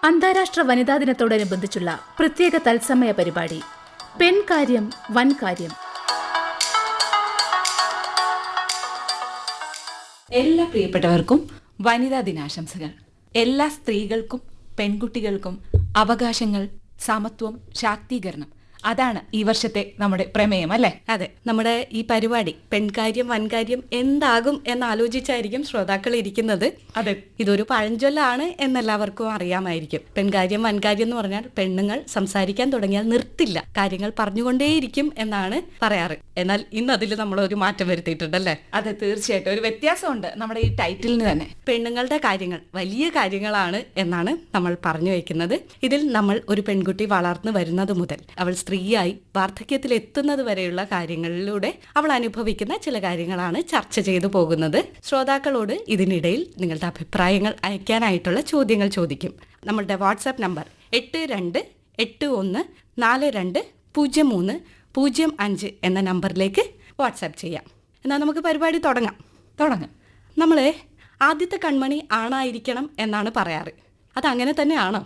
അന്താരാഷ്ട്ര വനിതാ ദിനത്തോടനുബന്ധിച്ചുള്ള പ്രത്യേക തത്സമയ പരിപാടി പെൺകാര്യം വൻകാര്യം. എല്ലാ പ്രിയപ്പെട്ടവർക്കും വനിതാ ദിനാശംസകൾ. എല്ലാ സ്ത്രീകൾക്കും പെൺകുട്ടികൾക്കും അവകാശങ്ങൾ, സമത്വം, ശാക്തീകരണം, അതാണ് ഈ വർഷത്തെ നമ്മുടെ പ്രമേയം, അല്ലേ? അതെ, നമ്മുടെ ഈ പരിപാടി പെൺകാര്യം വൻകാര്യം എന്താകും എന്നാലോചിച്ചായിരിക്കും ശ്രോതാക്കൾ ഇരിക്കുന്നത്. അതെ, ഇതൊരു പഴഞ്ചൊല്ലാണ് എന്നെല്ലാവർക്കും അറിയാമായിരിക്കും. പെൺകാര്യം വൻകാര്യം എന്ന് പറഞ്ഞാൽ പെണ്ണുങ്ങൾ സംസാരിക്കാൻ തുടങ്ങിയാൽ നിർത്തില്ല, കാര്യങ്ങൾ പറഞ്ഞുകൊണ്ടേയിരിക്കും എന്നാണ് പറയാറ്. എന്നാൽ ഇന്ന് അതിൽ നമ്മളൊരു മാറ്റം വരുത്തിയിട്ടുണ്ടല്ലേ? അതെ, തീർച്ചയായിട്ടും ഒരു വ്യത്യാസമുണ്ട് നമ്മുടെ ഈ ടൈറ്റിലിന് തന്നെ. പെണ്ണുങ്ങളുടെ കാര്യങ്ങൾ വലിയ കാര്യങ്ങളാണ് എന്നാണ് നമ്മൾ പറഞ്ഞു വയ്ക്കുന്നത്. ഇതിൽ നമ്മൾ ഒരു പെൺകുട്ടി വളർന്നു വരുന്നത് മുതൽ അവൾ സ്ത്രീയായി വാർദ്ധക്യത്തിൽ എത്തുന്നത് വരെയുള്ള കാര്യങ്ങളിലൂടെ അവൾ അനുഭവിക്കുന്ന ചില കാര്യങ്ങളാണ് ചർച്ച ചെയ്തു പോകുന്നത്. ശ്രോതാക്കളോട് ഇതിനിടയിൽ നിങ്ങളുടെ അഭിപ്രായങ്ങൾ അയക്കാനായിട്ടുള്ള ചോദ്യങ്ങൾ ചോദിക്കും. നമ്മളുടെ വാട്സാപ്പ് നമ്പർ 8281420305 എന്ന നമ്പറിലേക്ക് വാട്സാപ്പ് ചെയ്യാം. എന്നാൽ നമുക്ക് പരിപാടി തുടങ്ങാം. നമ്മൾ ആദ്യത്തെ കൺമണി ആണായിരിക്കണം എന്നാണ് പറയാറ്. അതങ്ങനെ തന്നെയാണോ?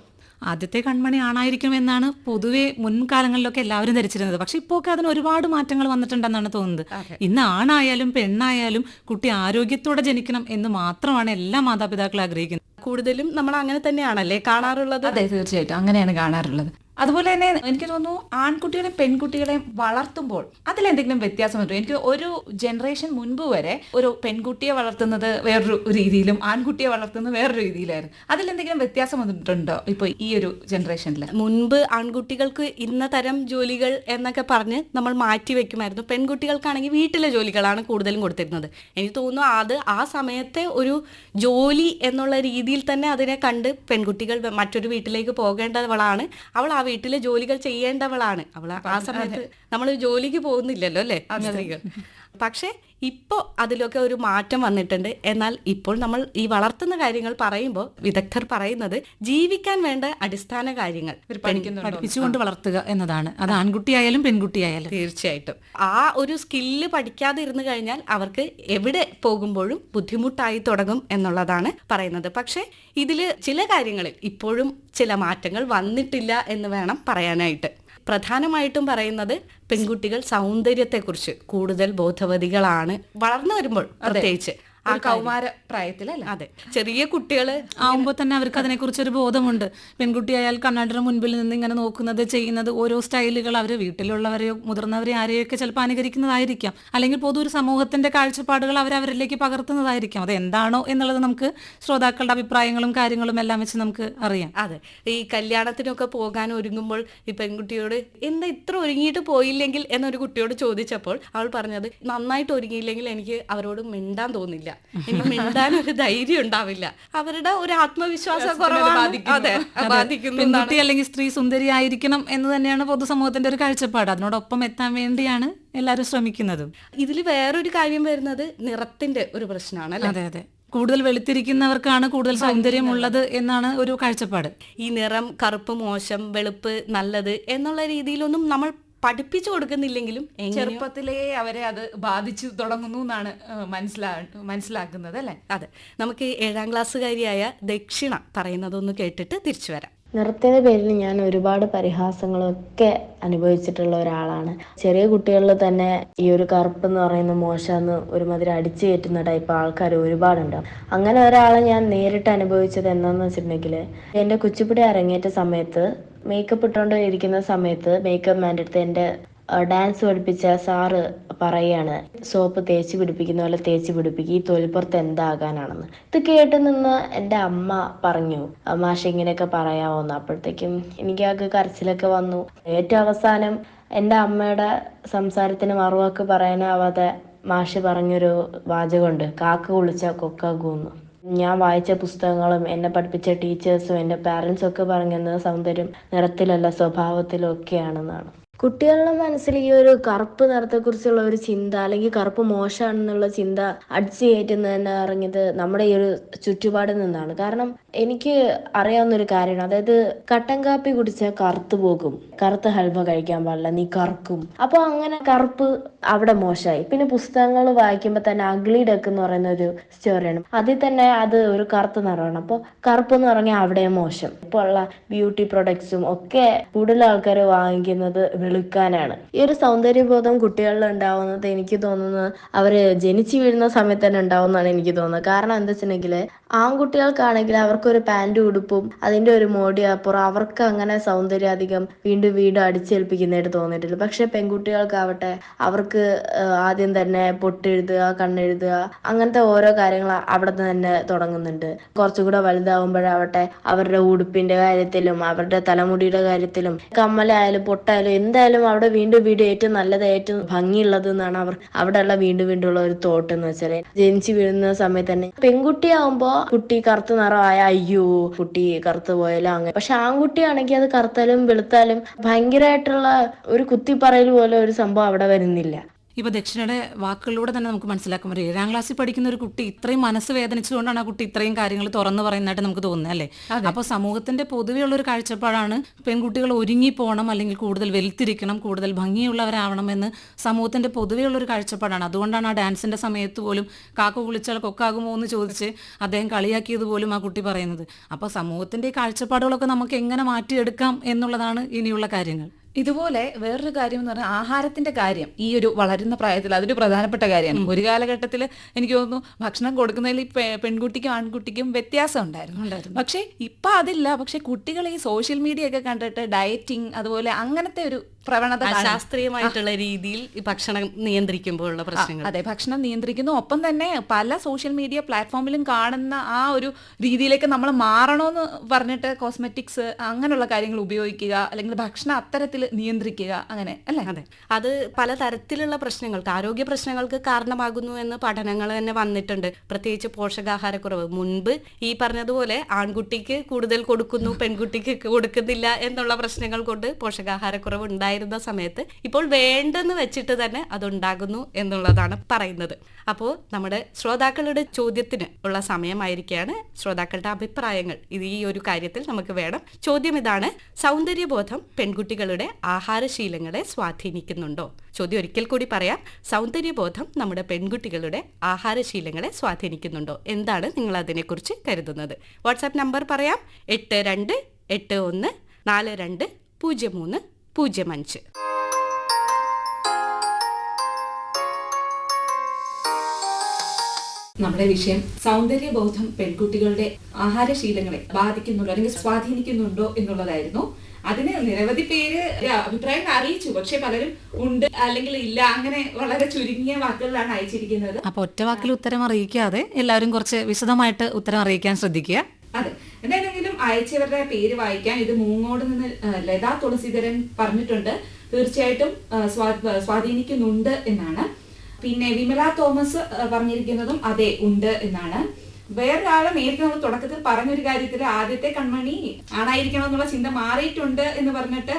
ആദ്യത്തെ കൺമണി ആണായിരിക്കും എന്നാണ് പൊതുവെ മുൻകാലങ്ങളിലൊക്കെ എല്ലാവരും ധരിച്ചിരുന്നത്. പക്ഷെ ഇപ്പോൾ ഒക്കെ അതിന് ഒരുപാട് മാറ്റങ്ങൾ വന്നിട്ടുണ്ടെന്നാണ് തോന്നുന്നത്. ഇന്ന് ആണായാലും പെണ്ണായാലും കുട്ടി ആരോഗ്യത്തോടെ ജനിക്കണം എന്ന് മാത്രമാണ് എല്ലാ മാതാപിതാക്കളും ആഗ്രഹിക്കുന്നത്. കൂടുതലും നമ്മൾ അങ്ങനെ തന്നെയാണല്ലേ കാണാറുള്ളത്? അതെ, തീർച്ചയായിട്ടും അങ്ങനെയാണ് കാണാറുള്ളത്. അതുപോലെ തന്നെ എനിക്ക് തോന്നുന്നു ആൺകുട്ടികളെയും പെൺകുട്ടികളെയും വളർത്തുമ്പോൾ അതിലെന്തെങ്കിലും വ്യത്യാസം വരും. എനിക്ക് ഒരു ജനറേഷൻ മുൻപ് വരെ ഒരു പെൺകുട്ടിയെ വളർത്തുന്നത് വേറൊരു രീതിയിലും ആൺകുട്ടിയെ വളർത്തുന്നത് വേറൊരു രീതിയിലായിരുന്നു. അതിലെന്തെങ്കിലും വ്യത്യാസം വന്നിട്ടുണ്ടോ ഇപ്പോൾ ഈ ഒരു ജനറേഷനിൽ? മുൻപ് ആൺകുട്ടികൾക്ക് ഇന്ന തരം ജോലികൾ എന്നൊക്കെ പറഞ്ഞ് നമ്മൾ മാറ്റി വെക്കുമായിരുന്നു. പെൺകുട്ടികൾക്കാണെങ്കിൽ വീട്ടിലെ ജോലികളാണ് കൂടുതലും കൊടുത്തിരുന്നത്. എനിക്ക് തോന്നുന്നു അത് ആ സമയത്തെ ഒരു ജോലി എന്നുള്ള രീതിയിൽ തന്നെ അതിനെ കണ്ട് പെൺകുട്ടികൾ മറ്റൊരു വീട്ടിലേക്ക് പോകേണ്ടവളാണ്, അവൾ ആ വീട്ടിലെ ജോലികൾ ചെയ്യേണ്ടവളാണ്. അവൾ ആ സമയത്ത് നമ്മൾ ജോലിക്ക് പോകുന്നില്ലല്ലോ അല്ലേ സ്ത്രീകൾ. പക്ഷെ ഇപ്പോൾ അതിലൊക്കെ ഒരു മാറ്റം വന്നിട്ടുണ്ട്. എന്നാൽ ഇപ്പോൾ നമ്മൾ ഈ വളർത്തുന്ന കാര്യങ്ങൾ പറയുമ്പോൾ വിദഗ്ധർ പറയുന്നത് ജീവിക്കാൻ വേണ്ട അടിസ്ഥാന കാര്യങ്ങൾ പഠിപ്പിച്ചുകൊണ്ട് വളർത്തുക എന്നതാണ്. അത് ആൺകുട്ടിയായാലും പെൺകുട്ടിയായാലും. തീർച്ചയായിട്ടും ആ ഒരു സ്കില്ല് പഠിക്കാതെ ഇരുന്ന് കഴിഞ്ഞാൽ അവർക്ക് എവിടെ പോകുമ്പോഴും ബുദ്ധിമുട്ടായി തുടങ്ങും എന്നുള്ളതാണ് പറയുന്നത്. പക്ഷെ ഇതിൽ ചില കാര്യങ്ങളിൽ ഇപ്പോഴും ചില മാറ്റങ്ങൾ വന്നിട്ടില്ല എന്ന് വേണം പറയാനായിട്ട്. പ്രധാനമായിട്ടും പറയുന്നത് പെൺകുട്ടികൾ സൗന്ദര്യത്തെക്കുറിച്ച് കൂടുതൽ ബോധവതികളാണ് വളർന്നു വരുമ്പോൾ, പ്രത്യേകിച്ച് ആ കൗമാര പ്രായത്തിലല്ല. അതെ, ചെറിയ കുട്ടികൾ ആവുമ്പോൾ തന്നെ അവർക്ക് അതിനെക്കുറിച്ചൊരു ബോധമുണ്ട്. പെൺകുട്ടിയായാൽ കണ്ണാടിയുടെ മുൻപിൽ നിന്ന് ഇങ്ങനെ നോക്കുന്നത്, ചെയ്യുന്നത്, ഓരോ സ്റ്റൈലുകൾ അവർ വീട്ടിലുള്ളവരെയോ മുതിർന്നവരെ ആരെയൊക്കെ ചിലപ്പോൾ അനുകരിക്കുന്നതായിരിക്കാം. അല്ലെങ്കിൽ പൊതു ഒരു സമൂഹത്തിന്റെ കാഴ്ചപ്പാടുകൾ അവരവരിലേക്ക് പകർത്തുന്നതായിരിക്കാം. അത് എന്താണോ എന്നുള്ളത് നമുക്ക് ശ്രോതാക്കളുടെ അഭിപ്രായങ്ങളും കാര്യങ്ങളും എല്ലാം വെച്ച് നമുക്ക് അറിയാം. അതെ, ഈ കല്യാണത്തിനൊക്കെ പോകാൻ ഒരുങ്ങുമ്പോൾ ഈ പെൺകുട്ടിയോട് എന്താ ഇത്ര ഒരുങ്ങിയിട്ട് പോയില്ലെങ്കിൽ എന്നൊരു കുട്ടിയോട് ചോദിച്ചപ്പോൾ അവൾ പറഞ്ഞത്, നന്നായിട്ട് ഒരുങ്ങിയില്ലെങ്കിൽ എനിക്ക് അവരോട് മിണ്ടാൻ തോന്നില്ല, എനിക്ക് മിണ്ടാൻ ഒരു ധൈര്യം ഉണ്ടാവില്ല, അവരുടെ ഒരു ആത്മവിശ്വാസ കുറവാണ് ബാധിക്കുന്നു. പെൺകുട്ടി അല്ലെങ്കിൽ സ്ത്രീ സുന്ദരിയായിരിക്കണം എന്ന് തന്നെയാണ് പൊതുസമൂഹത്തിന്റെ ഒരു കാഴ്ചപ്പാട്. അതിനോടൊപ്പം എത്താൻ വേണ്ടിയാണ് എല്ലാവരും ശ്രമിക്കുന്നതും. ഇതിൽ വേറൊരു കാര്യം വരുന്നത് നിറത്തിന്റെ ഒരു പ്രശ്നമാണ്. അതെ അതെ, കൂടുതൽ വെളുത്തിരിക്കുന്നവർക്കാണ് കൂടുതൽ സൗന്ദര്യമുള്ളത് എന്നാണ് ഒരു കാഴ്ചപ്പാട്. ഈ നിറം കറുപ്പ് മോശം, വെളുപ്പ് നല്ലത് എന്നുള്ള രീതിയിലൊന്നും നമ്മൾ പഠിപ്പിച്ചു കൊടുക്കുന്നില്ലെങ്കിലും ചെറുപ്പത്തിലേ അവരെ അത് ബാധിച്ചു തുടങ്ങുന്നു എന്നാണ് മനസ്സിലാക്കുന്നത്, അല്ലേ? അതെ, നമുക്ക് 7ാം ക്ലാസ്സുകാരിയായ ദക്ഷിണ പറയുന്നതൊന്ന് കേട്ടിട്ട് തിരിച്ചു വരാം. നിറത്തിന്റെ പേരിൽ ഞാൻ ഒരുപാട് പരിഹാസങ്ങളൊക്കെ അനുഭവിച്ചിട്ടുള്ള ഒരാളാണ്. ചെറിയ കുട്ടികളിൽ തന്നെ ഈ ഒരു കറുപ്പ് എന്ന് പറയുന്ന മോശമെന്ന് ഒരുമാതിരി അടിച്ചു കയറ്റുന്ന ടൈപ്പ് ആൾക്കാർ ഒരുപാടുണ്ട്. അങ്ങനെ ഒരാളെ ഞാൻ നേരിട്ട് അനുഭവിച്ചത് എന്താണെന്ന് വെച്ചിട്ടുണ്ടെങ്കിൽ, എൻ്റെ കുച്ചിപ്പുടി അരങ്ങേറ്റ സമയത്ത് മേക്കപ്പ് ഇട്ടുകൊണ്ട് ഇരിക്കുന്ന സമയത്ത് മേക്കപ്പ് മാൻ്റെ അടുത്ത് എൻ്റെ ഡാൻസ് പഠിപ്പിച്ച സാറ് പറയാണ്, സോപ്പ് തേച്ച് പിടിപ്പിക്കുന്ന പോലെ തേച്ച് പിടിപ്പിക്കുക, ഈ തൊലിപ്പുറത്ത് എന്താകാനാണെന്ന്. ഇത് കേട്ട് നിന്ന് എൻ്റെ അമ്മ പറഞ്ഞു, മാഷ ഇങ്ങനെയൊക്കെ പറയാമോന്ന്. അപ്പോഴത്തേക്കും എനിക്ക് കരച്ചിലൊക്കെ വന്നു. ഏറ്റവും അവസാനം എൻ്റെ അമ്മയുടെ സംസാരത്തിന് മറുവാക്ക് പറയാനാവാതെ മാഷ് പറഞ്ഞൊരു വാചകമുണ്ട്, കാക്ക കുളിച്ച കൊക്ക കൂന്നു. ഞാൻ വായിച്ച പുസ്തകങ്ങളും എന്നെ പഠിപ്പിച്ച ടീച്ചേഴ്സും എൻ്റെ പാരൻസും ഒക്കെ പറഞ്ഞത് സൗന്ദര്യം നിറത്തിലല്ല സ്വഭാവത്തിലും ഒക്കെയാണെന്നാണ്. കുട്ടികളുടെ മനസ്സിൽ ഈ ഒരു കറുപ്പ് നിറത്തെക്കുറിച്ചുള്ള ഒരു ചിന്ത, അല്ലെങ്കിൽ കറുപ്പ് മോശമാണെന്നുള്ള ചിന്ത അടിച്ചു കയറ്റുന്നത് തന്നെ അറിഞ്ഞത് നമ്മുടെ ഈ ഒരു ചുറ്റുപാടിൽ നിന്നാണ്. കാരണം എനിക്ക് അറിയാവുന്ന ഒരു കാര്യമാണ്, അതായത് കട്ടൻ കാപ്പി കുടിച്ചാൽ കറുത്തു പോകും, കറുത്ത ഹൽവ കഴിക്കാൻ പാടില്ല, നീ കറുക്കും. അപ്പോൾ അങ്ങനെ കറുപ്പ് അവിടെ മോശമായി. പിന്നെ പുസ്തകങ്ങൾ വായിക്കുമ്പോൾ തന്നെ അഗ്ലി ഡക്ക് എന്ന് പറയുന്ന ഒരു സ്റ്റോറിയാണ്, അതിൽ തന്നെ അത് ഒരു കറുത്ത നിറമാണ്. അപ്പോൾ കറുപ്പ് എന്ന് പറഞ്ഞാൽ അവിടെ മോശം. ഇപ്പോൾ ഉള്ള ബ്യൂട്ടി പ്രൊഡക്ട്സും ഒക്കെ കൂടുതൽ ആൾക്കാർ വാങ്ങിക്കുന്നത് വെളുക്കാനാണ്. ഈ ഒരു സൗന്ദര്യബോധം കുട്ടികളിൽ ഉണ്ടാവുന്നത് എനിക്ക് തോന്നുന്നത് അവര് ജനിച്ചു വീഴുന്ന സമയത്ത് തന്നെ ഉണ്ടാവുന്നതാണ് എനിക്ക് തോന്നുന്നത്. കാരണം എന്താ വെച്ചിട്ടുണ്ടെങ്കിൽ ആൺകുട്ടികൾക്കാണെങ്കിൽ അവർക്കൊരു പാൻറ് ഉടുപ്പും അതിന്റെ ഒരു മോടി അപ്പുറം അവർക്ക് അങ്ങനെ സൗന്ദര്യം അധികം വീണ്ടും വീണ്ടും അടിച്ചേൽപ്പിക്കുന്നതായിട്ട് തോന്നിയിട്ടില്ല. പക്ഷെ പെൺകുട്ടികൾക്കാവട്ടെ അവർക്ക് ആദ്യം തന്നെ പൊട്ടെഴുതുക, കണ്ണെഴുതുക, അങ്ങനത്തെ ഓരോ കാര്യങ്ങൾ അവിടെ തന്നെ തുടങ്ങുന്നുണ്ട്. കുറച്ചുകൂടെ വലുതാവുമ്പോഴാവട്ടെ അവരുടെ ഉടുപ്പിന്റെ കാര്യത്തിലും അവരുടെ തലമുടിയുടെ കാര്യത്തിലും കമ്മലായാലും പൊട്ടായാലും എന്തായാലും അവിടെ വീണ്ടും വീണ്ടും ഏറ്റവും നല്ലത്, ഏറ്റവും ഭംഗിയുള്ളത് എന്നാണ് അവർ അവിടെയുള്ള വീണ്ടും വീണ്ടും ഉള്ള ഒരു തോട്ട് എന്ന് വെച്ചാൽ. ജനിച്ചു വീഴുന്ന സമയത്ത് തന്നെ പെൺകുട്ടിയാവുമ്പോ കുട്ടി കറുത്ത നിറമായ അയ്യോ കുട്ടി കറുത്തു പോയാലോ അങ്ങനെ. പക്ഷെ ആൺകുട്ടിയാണെങ്കിൽ അത് കറുത്താലും വെളുത്താലും ഭയങ്കരമായിട്ടുള്ള ഒരു കുത്തിപ്പറയൽ പോലെ ഒരു സംഭവം അവിടെ വരുന്നില്ല. ഇപ്പൊ ദക്ഷിണയുടെ വാക്കുകളിലൂടെ തന്നെ നമുക്ക് മനസ്സിലാക്കാൻ പറ്റും, 7ാം ക്ലാസ്സിൽ പഠിക്കുന്ന ഒരു കുട്ടി ഇത്രയും മനസ്സ് വേദനിച്ചുകൊണ്ടാണ് ആ കുട്ടി ഇത്രയും കാര്യങ്ങൾ തുറന്നു പറയുന്നതായിട്ട് നമുക്ക് തോന്നുന്നത് അല്ലേ. അപ്പോൾ സമൂഹത്തിന്റെ പൊതുവെയുള്ള ഒരു കാഴ്ചപ്പാടാണ് പെൺകുട്ടികൾ ഒരുങ്ങി പോകണം, അല്ലെങ്കിൽ കൂടുതൽ വെളുത്തിരിക്കണം, കൂടുതൽ ഭംഗിയുള്ളവരാവണം എന്ന് സമൂഹത്തിന്റെ പൊതുവെയുള്ള ഒരു കാഴ്ചപ്പാടാണ്. അതുകൊണ്ടാണ് ആ ഡാൻസിന്റെ സമയത്ത് പോലും കാക്ക കുളിച്ചാൽ കൊക്കാകുമോ എന്ന് ചോദിച്ച് അദ്ദേഹം കളിയാക്കിയത് പോലും ആ കുട്ടി പറയുന്നത്. അപ്പോൾ സമൂഹത്തിന്റെ ഈ കാഴ്ചപ്പാടുകളൊക്കെ നമുക്ക് എങ്ങനെ മാറ്റിയെടുക്കാം എന്നുള്ളതാണ് ഇനിയുള്ള കാര്യങ്ങൾ. ഇതുപോലെ വേറൊരു കാര്യം എന്ന് പറഞ്ഞാൽ ആഹാരത്തിന്റെ കാര്യം ഈ ഒരു വളരുന്ന പ്രായത്തിൽ അതൊരു പ്രധാനപ്പെട്ട കാര്യമാണ്. ഒരു കാലഘട്ടത്തിൽ എനിക്ക് തോന്നുന്നു ഭക്ഷണം കൊടുക്കുന്നതിൽ പെൺകുട്ടിക്കും ആൺകുട്ടിക്കും വ്യത്യാസം ഉണ്ടായിരുന്നു. പക്ഷെ ഇപ്പൊ അതില്ല. പക്ഷെ കുട്ടികൾ ഈ സോഷ്യൽ മീഡിയ ഒക്കെ കണ്ടിട്ട് ഡയറ്റിങ് അതുപോലെ അങ്ങനത്തെ ഒരു പ്രവണത, ശാസ്ത്രീയമായിട്ടുള്ള രീതിയിൽ ഈ ഭക്ഷണം നിയന്ത്രിക്കുമ്പോഴുള്ള പ്രശ്നങ്ങൾ. അതെ, ഭക്ഷണം നിയന്ത്രിക്കുന്നു. ഒപ്പം തന്നെ പല സോഷ്യൽ മീഡിയ പ്ലാറ്റ്ഫോമിലും കാണുന്ന ആ ഒരു രീതിയിലേക്ക് നമ്മൾ മാറണമെന്ന് പറഞ്ഞിട്ട് കോസ്മെറ്റിക്സ് അങ്ങനെയുള്ള കാര്യങ്ങൾ ഉപയോഗിക്കുക, അല്ലെങ്കിൽ ഭക്ഷണം അത്തരത്തിൽ നിയന്ത്രിക്കുക, അങ്ങനെ അല്ലേ? അതെ, അത് പലതരത്തിലുള്ള പ്രശ്നങ്ങൾക്ക്, ആരോഗ്യ പ്രശ്നങ്ങൾക്ക് കാരണമാകുന്നു എന്ന് പഠനങ്ങൾ തന്നെ വന്നിട്ടുണ്ട്. പ്രത്യേകിച്ച് പോഷകാഹാരക്കുറവ്. മുൻപ് ഈ പറഞ്ഞതുപോലെ ആൺകുട്ടിക്ക് കൂടുതൽ കൊടുക്കുന്നു, പെൺകുട്ടിക്ക് കൊടുക്കുന്നില്ല എന്നുള്ള പ്രശ്നങ്ങൾ കൊണ്ട് പോഷകാഹാരക്കുറവ് ഉണ്ടായിരുന്ന സമയത്ത് ഇപ്പോൾ വേണ്ടെന്ന് വെച്ചിട്ട് തന്നെ അതുണ്ടാകുന്നു എന്നുള്ളതാണ് പറയുന്നത്. അപ്പോൾ നമ്മുടെ ശ്രോതാക്കളുടെ ചോദ്യത്തിന് ഉള്ള സമയമായിരിക്കുകയാണ്. ശ്രോതാക്കളുടെ അഭിപ്രായങ്ങൾ ഈ ഒരു കാര്യത്തിൽ നമുക്ക് വേണം. ചോദ്യം ഇതാണ്: സൗന്ദര്യബോധം പെൺകുട്ടികളുടെ ആഹാരശീലങ്ങളെ സ്വാധീനിക്കുന്നുണ്ടോ? ചോദ്യം ഒരിക്കൽ കൂടി പറയാം. സൗന്ദര്യബോധം നമ്മുടെ പെൺകുട്ടികളുടെ ആഹാരശീലങ്ങളെ സ്വാധീനിക്കുന്നുണ്ടോ? എന്താണ് നിങ്ങൾ അതിനെക്കുറിച്ച് കരുതുന്നത്? വാട്സാപ്പ് നമ്പർ പറയാം: 8281420305. നമ്മുടെ വിഷയം സൗന്ദര്യബോധം പെൺകുട്ടികളുടെ ആഹാരശീലങ്ങളെ ബാധിക്കുന്നുണ്ടോ അല്ലെങ്കിൽ സ്വാധീനിക്കുന്നുണ്ടോ എന്നുള്ളതായിരുന്നു. അതിന് നിരവധി പേര് അഭിപ്രായം അറിയിച്ചു. പക്ഷെ പലരും ഉണ്ട് അല്ലെങ്കിൽ ഇല്ല, അങ്ങനെ വളരെ ചുരുങ്ങിയ വാക്കുകളിലാണ് അയച്ചിരിക്കുന്നത്. അപ്പൊ ഒറ്റ വാക്കിൽ ഉത്തരം അറിയിക്കാതെ എല്ലാവരും കുറച്ച് വിശദമായിട്ട് ഉത്തരം അറിയിക്കാൻ ശ്രദ്ധിക്കുക. അതെ, എന്തായാലും അയച്ചവരുടെ പേര് വായിക്കാൻ. ഇത് മൂങ്ങോട് നിന്ന് ലതാ തുളസീധരൻ പറഞ്ഞിട്ടുണ്ട്, തീർച്ചയായിട്ടും സ്വാധീനിക്കുന്നുണ്ട് എന്നാണ്. പിന്നെ വിമല തോമസ് പറഞ്ഞിരിക്കുന്നതും അതെ ഉണ്ട് എന്നാണ്. വേറൊരാള് നേരത്തെ നമ്മൾ തുടക്കത്തിൽ പറഞ്ഞൊരു കാര്യത്തിൽ ആദ്യത്തെ കൺമണി ആണായിരിക്കണം എന്നുള്ള ചിന്ത മാറിയിട്ടുണ്ട് എന്ന് പറഞ്ഞിട്ട്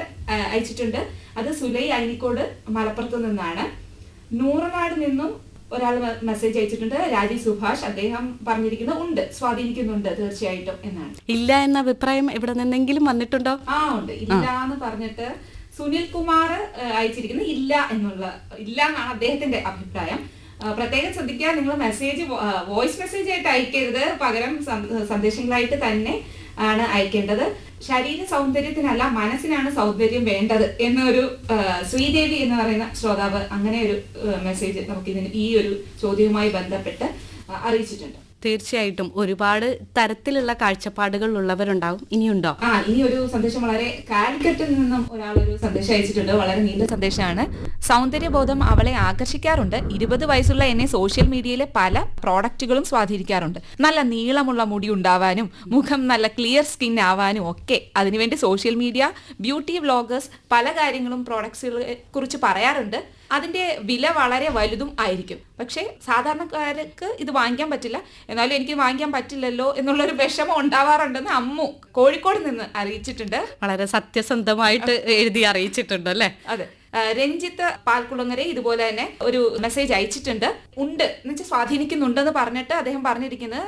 അയച്ചിട്ടുണ്ട്. അത് സുലൈ അയനിക്കോട് മലപ്പുറത്ത് നിന്നാണ്. നൂറനാട് നിന്നും ഒരാൾ മെസ്സേജ് അയച്ചിട്ടുണ്ട്, രാജീവ് സുഭാഷ്. അദ്ദേഹം പറഞ്ഞിരിക്കുന്നത് ഉണ്ട്, സ്വാധീനിക്കുന്നുണ്ട് തീർച്ചയായിട്ടും എന്നാണ്. ഇല്ല എന്ന അഭിപ്രായം എവിടെ നിന്നെങ്കിലും വന്നിട്ടുണ്ടോ? ഉണ്ട്, ഇല്ല എന്ന് പറഞ്ഞിട്ട് സുനിൽ കുമാർ അയച്ചിരിക്കുന്നത് ഇല്ല എന്നാണ് അദ്ദേഹത്തിന്റെ അഭിപ്രായം. പ്രത്യേകം ശ്രദ്ധിക്കുക, നിങ്ങൾ മെസ്സേജ് വോയിസ് മെസ്സേജ് ആയിട്ട് അയക്കരുത്, പകരം സന്ദേശങ്ങളായിട്ട് തന്നെ ആണ് അയക്കേണ്ടത്. ശരീര സൗന്ദര്യത്തിനല്ല മനസ്സിനാണ് സൗന്ദര്യം വേണ്ടത് എന്നൊരു ശ്രീദേവി എന്ന് പറയുന്ന ശ്രോതാവ് അങ്ങനെ ഒരു മെസ്സേജ് നമുക്ക് ഈ ഒരു ചോദ്യവുമായി ബന്ധപ്പെട്ട് അറിയിച്ചിട്ടുണ്ട്. തീർച്ചയായിട്ടും ഒരുപാട് തരത്തിലുള്ള കാഴ്ചപ്പാടുകൾ ഉള്ളവരുണ്ടാവും. ഇനിയുണ്ടോ? ഇനി ഒരു സന്ദേശം, വളരെ കാലിക്കറ്റിൽ നിന്നും ഒരാളൊരു സന്ദേശം അയച്ചിട്ടുണ്ട്. വളരെ നീണ്ട സന്ദേശമാണ്. സൗന്ദര്യബോധം അവളെ ആകർഷിക്കാറുണ്ട്. 20 വയസ്സുള്ള എന്നെ സോഷ്യൽ മീഡിയയിലെ പല പ്രോഡക്റ്റുകളും സ്വാധീനിക്കാറുണ്ട്. നല്ല നീളമുള്ള മുടി ഉണ്ടാവാനും മുഖം നല്ല ക്ലിയർ സ്കിൻ ആവാനും ഒക്കെ അതിനുവേണ്ടി സോഷ്യൽ മീഡിയ, ബ്യൂട്ടി വ്ലോഗേഴ്സ് പല കാര്യങ്ങളും പ്രോഡക്ട്സുകളെ കുറിച്ച് പറയാറുണ്ട്. അതിന്റെ വില വളരെ വലുതും ആയിരിക്കും. പക്ഷേ സാധാരണക്കാർക്ക് ഇത് വാങ്ങിക്കാൻ പറ്റില്ല. എന്നാലും എനിക്ക് വാങ്ങിക്കാൻ പറ്റില്ലല്ലോ എന്നുള്ളൊരു വിഷമം ഉണ്ടാവാറുണ്ടെന്ന് അമ്മു കോഴിക്കോട് നിന്ന് അറിയിച്ചിട്ടുണ്ട്. വളരെ സത്യസന്ധമായിട്ട് എഴുതി അറിയിച്ചിട്ടുണ്ട് അല്ലേ? അതെ. രഞ്ജിത്ത് പാൽക്കുളങ്ങരെ ഇതുപോലെ തന്നെ ഒരു മെസ്സേജ് അയച്ചിട്ടുണ്ട്. ഉണ്ട് എന്ന് വെച്ചാൽ സ്വാധീനിക്കുന്നുണ്ടെന്ന് പറഞ്ഞിട്ട് അദ്ദേഹം പറഞ്ഞിരിക്കുന്നത്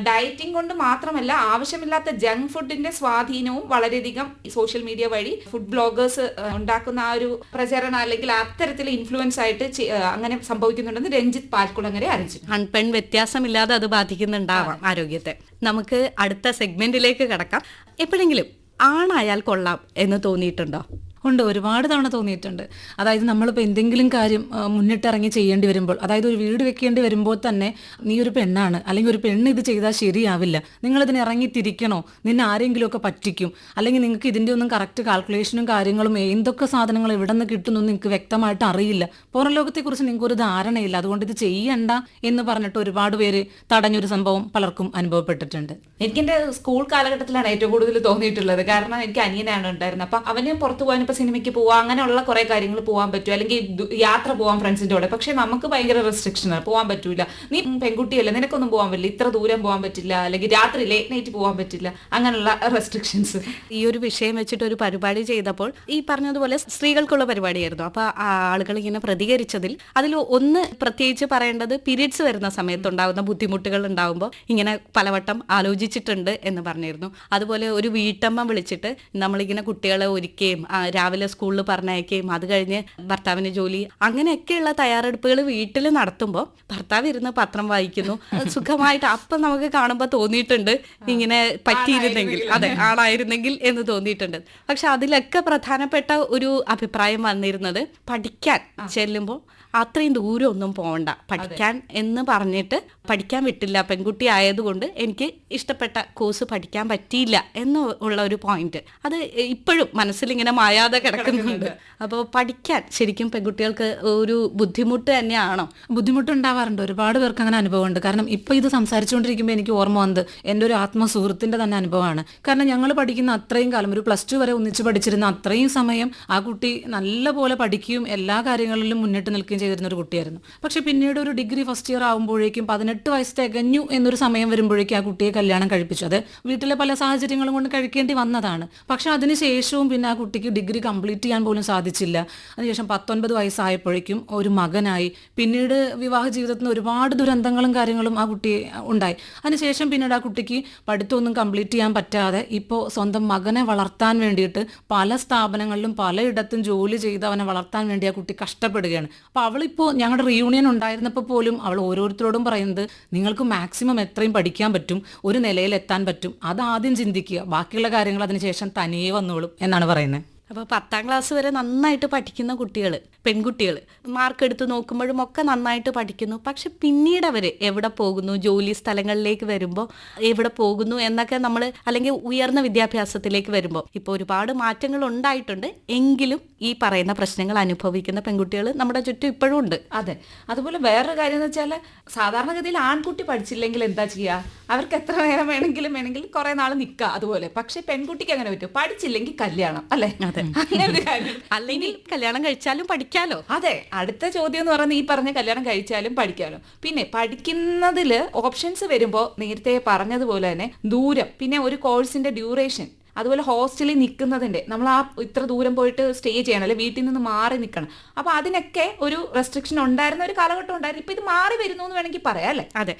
ഡയറ്റിംഗ് കൊണ്ട് മാത്രമല്ല, ആവശ്യമില്ലാത്ത ജങ്ക് ഫുഡിന്റെ സ്വാധീനവും വളരെയധികം സോഷ്യൽ മീഡിയ വഴി ഫുഡ് ബ്ലോഗേഴ്സ് ഉണ്ടാക്കുന്ന ആ ഒരു പ്രചരണം അല്ലെങ്കിൽ അത്തരത്തിൽ ഇൻഫ്ലുവൻസ് ആയിട്ട് അങ്ങനെ സംഭവിക്കുന്നുണ്ടെന്ന് രഞ്ജിത്ത് പാൽക്കുളങ്ങരെ അറിയിച്ചു. ആൺപെൺ വ്യത്യാസമില്ലാതെ അത് ബാധിക്കുന്നുണ്ടാവാം ആരോഗ്യത്തെ. നമുക്ക് അടുത്ത സെഗ്മെന്റിലേക്ക് കടക്കാം. എപ്പോഴെങ്കിലും ആണായാൽ കൊള്ളാം എന്ന് തോന്നിയിട്ടുണ്ടോ? ഉണ്ട്, ഒരുപാട് തവണ തോന്നിയിട്ടുണ്ട്. അതായത് നമ്മളിപ്പോൾ എന്തെങ്കിലും കാര്യം മുന്നിട്ടിറങ്ങി ചെയ്യേണ്ടി വരുമ്പോൾ, അതായത് ഒരു വീട് വെക്കേണ്ടി വരുമ്പോൾ തന്നെ നീ ഒരു പെണ്ണാണ്, അല്ലെങ്കിൽ ഒരു പെണ്ണ് ഇത് ചെയ്താൽ ശരിയാവില്ല, നിങ്ങളിതിന് ഇറങ്ങി തിരിക്കണോ, നിന്നെ ആരെങ്കിലുമൊക്കെ പറ്റിക്കും, അല്ലെങ്കിൽ നിങ്ങൾക്ക് ഇതിൻ്റെ ഒന്നും കറക്റ്റ് കാൽക്കുലേഷനും കാര്യങ്ങളും എന്തൊക്കെ സാധനങ്ങൾ എവിടെ നിന്ന് കിട്ടുന്നു നിങ്ങൾക്ക് വ്യക്തമായിട്ട് അറിയില്ല, പുറം ലോകത്തെക്കുറിച്ച് നിങ്ങൾക്ക് ഒരു ധാരണയില്ല, അതുകൊണ്ട് ഇത് ചെയ്യണ്ട എന്ന് പറഞ്ഞിട്ട് ഒരുപാട് പേര് തടഞ്ഞൊരു സംഭവം പലർക്കും അനുഭവപ്പെട്ടിട്ടുണ്ട്. എനിക്കെന്റെ സ്കൂൾ കാലഘട്ടത്തിലാണ് ഏറ്റവും കൂടുതൽ തോന്നിയിട്ടുള്ളത്. കാരണം എനിക്ക് അനിയനാണ് ഉണ്ടായിരുന്നത്. അപ്പൊ അവന് പുറത്തു പോകാൻ സിനിമയ്ക്ക് പോവാം, അങ്ങനെയുള്ള കുറെ കാര്യങ്ങൾ പോകാൻ പറ്റും, അല്ലെങ്കിൽ യാത്ര പോവാൻ ഫ്രണ്ട്സിന്റെ കൂടെ. പക്ഷെ നമുക്ക് ഭയങ്കര റെസ്ട്രിക്ഷനാണ്, പോകാൻ പറ്റൂല, നീ പെൺകുട്ടിയല്ലേ, നിനക്കൊന്നും പോകാൻ പറ്റില്ല, ഇത്ര ദൂരം പോകാൻ പറ്റില്ല, അല്ലെങ്കിൽ രാത്രി ലേറ്റ് നൈറ്റ് പോകാൻ പറ്റില്ല, അങ്ങനെയുള്ള റെസ്ട്രിക്ഷൻസ്. ഈ ഒരു വിഷയം വെച്ചിട്ട് ഒരു പരിപാടി ചെയ്തപ്പോൾ ഈ പറഞ്ഞതുപോലെ സ്ത്രീകൾക്കുള്ള പരിപാടിയായിരുന്നു. അപ്പൊ ആളുകൾ ഇങ്ങനെ പ്രതികരിച്ചതിൽ അതിൽ ഒന്ന് പ്രത്യേകിച്ച് പറയേണ്ടത് പീരീഡ്സ് വരുന്ന സമയത്തുണ്ടാകുന്ന ബുദ്ധിമുട്ടുകൾ ഉണ്ടാകുമ്പോൾ ഇങ്ങനെ പലവട്ടം ആലോചിച്ചിട്ടുണ്ട് എന്ന് പറഞ്ഞിരുന്നു. അതുപോലെ ഒരു വീട്ടമ്മ വിളിച്ചിട്ട് നമ്മളിങ്ങനെ കുട്ടികളെ ഒരുക്കുകയും രാവിലെ സ്കൂളിൽ പറഞ്ഞയക്കുകയും അത് കഴിഞ്ഞ് ഭർത്താവിന് ജോലി, അങ്ങനെയൊക്കെയുള്ള തയ്യാറെടുപ്പുകൾ വീട്ടിൽ നടത്തുമ്പോൾ ഭർത്താവ് ഇരുന്ന് പത്രം വായിക്കുന്നു സുഖമായിട്ട്. അപ്പം നമുക്ക് കാണുമ്പോൾ തോന്നിയിട്ടുണ്ട് ഇങ്ങനെ പറ്റിയിരുന്നെങ്കിൽ, അതെ ആണായിരുന്നെങ്കിൽ എന്ന് തോന്നിയിട്ടുണ്ട്. പക്ഷെ അതിലൊക്കെ പ്രധാനപ്പെട്ട ഒരു അഭിപ്രായം വന്നിരുന്നത് പഠിക്കാൻ ചെല്ലുമ്പോൾ അത്രയും ദൂരം ഒന്നും പോകണ്ട, പഠിക്കാൻ എന്ന് പറഞ്ഞിട്ട് പഠിക്കാൻ വിട്ടില്ല, പെൺകുട്ടി ആയതുകൊണ്ട് എനിക്ക് ഇഷ്ടപ്പെട്ട കോഴ്സ് പഠിക്കാൻ പറ്റിയില്ല എന്ന് ഉള്ള ഒരു പോയിന്റ് അത് ഇപ്പോഴും മനസ്സിലിങ്ങനെ മായാതെ കിടക്കുന്നുണ്ട്. അപ്പോൾ പഠിക്കാൻ ശരിക്കും പെൺകുട്ടികൾക്ക് ഒരു ബുദ്ധിമുട്ട് തന്നെയാണോ? ബുദ്ധിമുട്ടുണ്ടാവാറുണ്ട്, ഒരുപാട് പേർക്ക് അങ്ങനെ അനുഭവമുണ്ട്. കാരണം ഇപ്പം ഇത് സംസാരിച്ചുകൊണ്ടിരിക്കുമ്പോൾ എനിക്ക് ഓർമ്മ വന്നത് എൻ്റെ ഒരു ആത്മസുഹൃത്തിൻ്റെ തന്നെ അനുഭവമാണ്. കാരണം ഞങ്ങൾ പഠിക്കുന്ന അത്രയും കാലം, ഒരു +2 വരെ ഒന്നിച്ച് പഠിച്ചിരുന്ന അത്രയും സമയം ആ കുട്ടി നല്ല പോലെ പഠിക്കുകയും എല്ലാ കാര്യങ്ങളിലും മുന്നിട്ട് നിൽക്കുകയും ചെയ്തിരുന്ന ഒരു കുട്ടിയായിരുന്നു. പക്ഷെ പിന്നീട് ഒരു ഡിഗ്രി ഫസ്റ്റ് ഇയർ ആകുമ്പോഴേക്കും 18 വയസ്സ് തികഞ്ഞു എന്നൊരു സമയം വരുമ്പോഴേക്കും ആ കുട്ടിയെ കല്യാണം കഴിപ്പിച്ചു. അത് വീട്ടിലെ പല സാഹചര്യങ്ങളും കൊണ്ട് കഴിക്കേണ്ടി വന്നതാണ്. പക്ഷെ അതിനുശേഷവും പിന്നെ ആ കുട്ടിക്ക് ഡിഗ്രി കംപ്ലീറ്റ് ചെയ്യാൻ പോലും സാധിച്ചില്ല. അതിനുശേഷം 19 വയസ്സായപ്പോഴേക്കും ഒരു മകനായി. പിന്നീട് വിവാഹ ജീവിതത്തിൽ നിന്ന് ഒരുപാട് ദുരന്തങ്ങളും കാര്യങ്ങളും ആ കുട്ടി ഉണ്ടായി. അതിനുശേഷം പിന്നീട് ആ കുട്ടിക്ക് പഠിത്തമൊന്നും കംപ്ലീറ്റ് ചെയ്യാൻ പറ്റാതെ ഇപ്പോൾ സ്വന്തം മകനെ വളർത്താൻ വേണ്ടിയിട്ട് പല സ്ഥാപനങ്ങളിലും പലയിടത്തും ജോലി ചെയ്ത് അവനെ വളർത്താൻ വേണ്ടി ആ കുട്ടി കഷ്ടപ്പെടുകയാണ്. അപ്പോൾ അവളിപ്പോൾ ഞങ്ങളുടെ റീയൂണിയൻ ഉണ്ടായിരുന്നപ്പോൾ പോലും അവൾ ഓരോരുത്തരോടും പറയുന്നത്, നിങ്ങൾക്ക് മാക്സിമം എത്രയും പഠിക്കാൻ പറ്റും, ഒരു നിലയിൽ എത്താൻ പറ്റും, അതാദ്യം ചിന്തിക്കുക, ബാക്കിയുള്ള കാര്യങ്ങൾ അതിനുശേഷം തനിയെ വന്നോളും എന്നാണ് പറയുന്നത്. അപ്പോൾ 10ാം ക്ലാസ് വരെ നന്നായിട്ട് പഠിക്കുന്ന കുട്ടികൾ, പെൺകുട്ടികൾ മാർക്ക് എടുത്ത് നോക്കുമ്പോഴും ഒക്കെ നന്നായിട്ട് പഠിക്കുന്നു. പക്ഷെ പിന്നീട് അവർ എവിടെ പോകുന്നു, ജോലി സ്ഥലങ്ങളിലേക്ക് വരുമ്പോൾ എവിടെ പോകുന്നു എന്നൊക്കെ നമ്മൾ, അല്ലെങ്കിൽ ഉയർന്ന വിദ്യാഭ്യാസത്തിലേക്ക് വരുമ്പോൾ ഇപ്പോൾ ഒരുപാട് മാറ്റങ്ങൾ ഉണ്ടായിട്ടുണ്ട്. എങ്കിലും ഈ പറയുന്ന പ്രശ്നങ്ങൾ അനുഭവിക്കുന്ന പെൺകുട്ടികൾ നമ്മുടെ ചുറ്റും ഇപ്പോഴും ഉണ്ട്. അതെ. അതുപോലെ വേറൊരു കാര്യം എന്ന് വെച്ചാൽ, സാധാരണഗതിയിൽ ആൺകുട്ടി പഠിച്ചില്ലെങ്കിൽ എന്താ ചെയ്യുക, അവർക്ക് എത്ര നേരം വേണമെങ്കിൽ കുറെ നാൾ നിൽക്കുക അതുപോലെ. പക്ഷെ പെൺകുട്ടിക്ക് അങ്ങനെ പറ്റും, പഠിച്ചില്ലെങ്കിൽ കല്യാണം, അല്ലേ? അങ്ങനെ ഒരു കാര്യം. അല്ലെങ്കിൽ കല്യാണം കഴിച്ചാലും പഠിക്കാലോ. അതെ. അടുത്ത ചോദ്യം എന്ന് പറയുന്നത് ഈ പറഞ്ഞ കല്യാണം കഴിച്ചാലും പഠിക്കാലോ. പിന്നെ പഠിക്കുന്നതിൽ ഓപ്ഷൻസ് വരുമ്പോൾ നേരത്തെ പറഞ്ഞതുപോലെ തന്നെ ദൂരം, പിന്നെ ഒരു കോഴ്സിന്റെ ഡ്യൂറേഷൻ, അതുപോലെ ഹോസ്റ്റലിൽ നിൽക്കുന്നതിൻ്റെ, നമ്മൾ ആ ഇത്ര ദൂരം പോയിട്ട് സ്റ്റേ ചെയ്യണം, അല്ലെ വീട്ടിൽ നിന്ന് മാറി നിൽക്കണം. അപ്പോൾ അതിനൊക്കെ ഒരു റെസ്ട്രിക്ഷൻ ഉണ്ടായിരുന്ന ഒരു കാലഘട്ടം ഉണ്ടായിരുന്നു. ഇപ്പൊ ഇത് മാറി വരുന്നു എന്ന് വേണമെങ്കിൽ പറയാം, അല്ലേ? അതെ.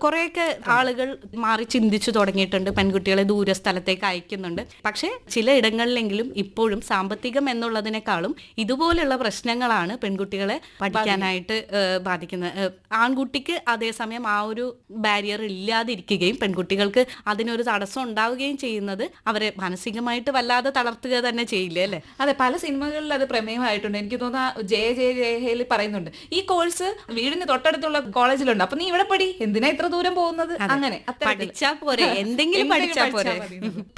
കുറേയൊക്കെ ആളുകൾ മാറി ചിന്തിച്ചു തുടങ്ങിയിട്ടുണ്ട്, പെൺകുട്ടികളെ ദൂര സ്ഥലത്തേക്ക് അയക്കുന്നുണ്ട്. പക്ഷേ ചില ഇടങ്ങളിലെങ്കിലും ഇപ്പോഴും സാമ്പത്തികം എന്നുള്ളതിനേക്കാളും ഇതുപോലെയുള്ള പ്രശ്നങ്ങളാണ് പെൺകുട്ടികളെ പഠിക്കാനായിട്ട് ബാധിക്കുന്നത്. ആൺകുട്ടിക്ക് അതേസമയം ആ ഒരു ബാരിയർ ഇല്ലാതിരിക്കുകയും പെൺകുട്ടികൾക്ക് അതിനൊരു തടസ്സം ഉണ്ടാവുകയും ചെയ്യുന്നത് അവരെ മാനസികമായിട്ട് വല്ലാതെ തളർത്തുക തന്നെ ചെയ്യില്ലേ, അല്ലേ? അതെ. പല സിനിമകളിൽ അത് പ്രമേയമായിട്ടുണ്ട്. എനിക്ക് തോന്നുന്നു ജയഹേൽ പറയുന്നുണ്ട്, ഈ കോഴ്സ് വീടിന് തൊട്ടടുത്തുള്ള കോളേജിലുണ്ട്, അപ്പൊ നീ ഇവിടെ പഠി, എന്തിനാ ഇത്ര ദൂരം പോകുന്നത്? അങ്ങനെ പഠിച്ചാ പോരെ, എന്തെങ്കിലും പഠിച്ചാ പോരെ.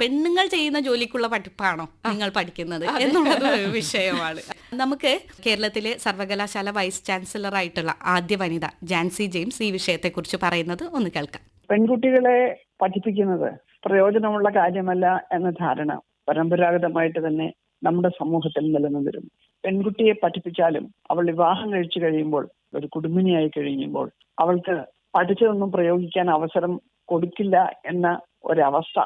പെണ്ണുങ്ങൾ ചെയ്യുന്ന ജോലിക്കുള്ള പഠിപ്പാണോ നിങ്ങൾ പഠിക്കുന്നത് എന്നുള്ളത് ഒരു വിഷയമാണ്. നമുക്ക് കേരളത്തിലെ സർവകലാശാല വൈസ് ചാൻസലർ ആയിട്ടുള്ള ആദ്യ വനിത ജാൻസി ജെയിംസ് ഈ വിഷയത്തെക്കുറിച്ച് പറയുന്നത് ഒന്ന് കേൾക്കാം. പെൺകുട്ടികളെ പഠിപ്പിക്കുന്നത് പ്രയോജനമുള്ള കാര്യമല്ല എന്ന ധാരണ പരമ്പരാഗതമായിട്ട് തന്നെ നമ്മുടെ സമൂഹത്തിൽ നിലനിന്നിരുന്നു. പെൺകുട്ടിയെ പഠിപ്പിച്ചാലും അവൾ വിവാഹം കഴിച്ചു കഴിയുമ്പോൾ, ഒരു കുടുംബിനിയായി കഴിയുമ്പോൾ അവൾക്ക് പഠിച്ചതൊന്നും പ്രയോഗിക്കാൻ അവസരം കൊടുക്കില്ല എന്ന ഒരവസ്ഥ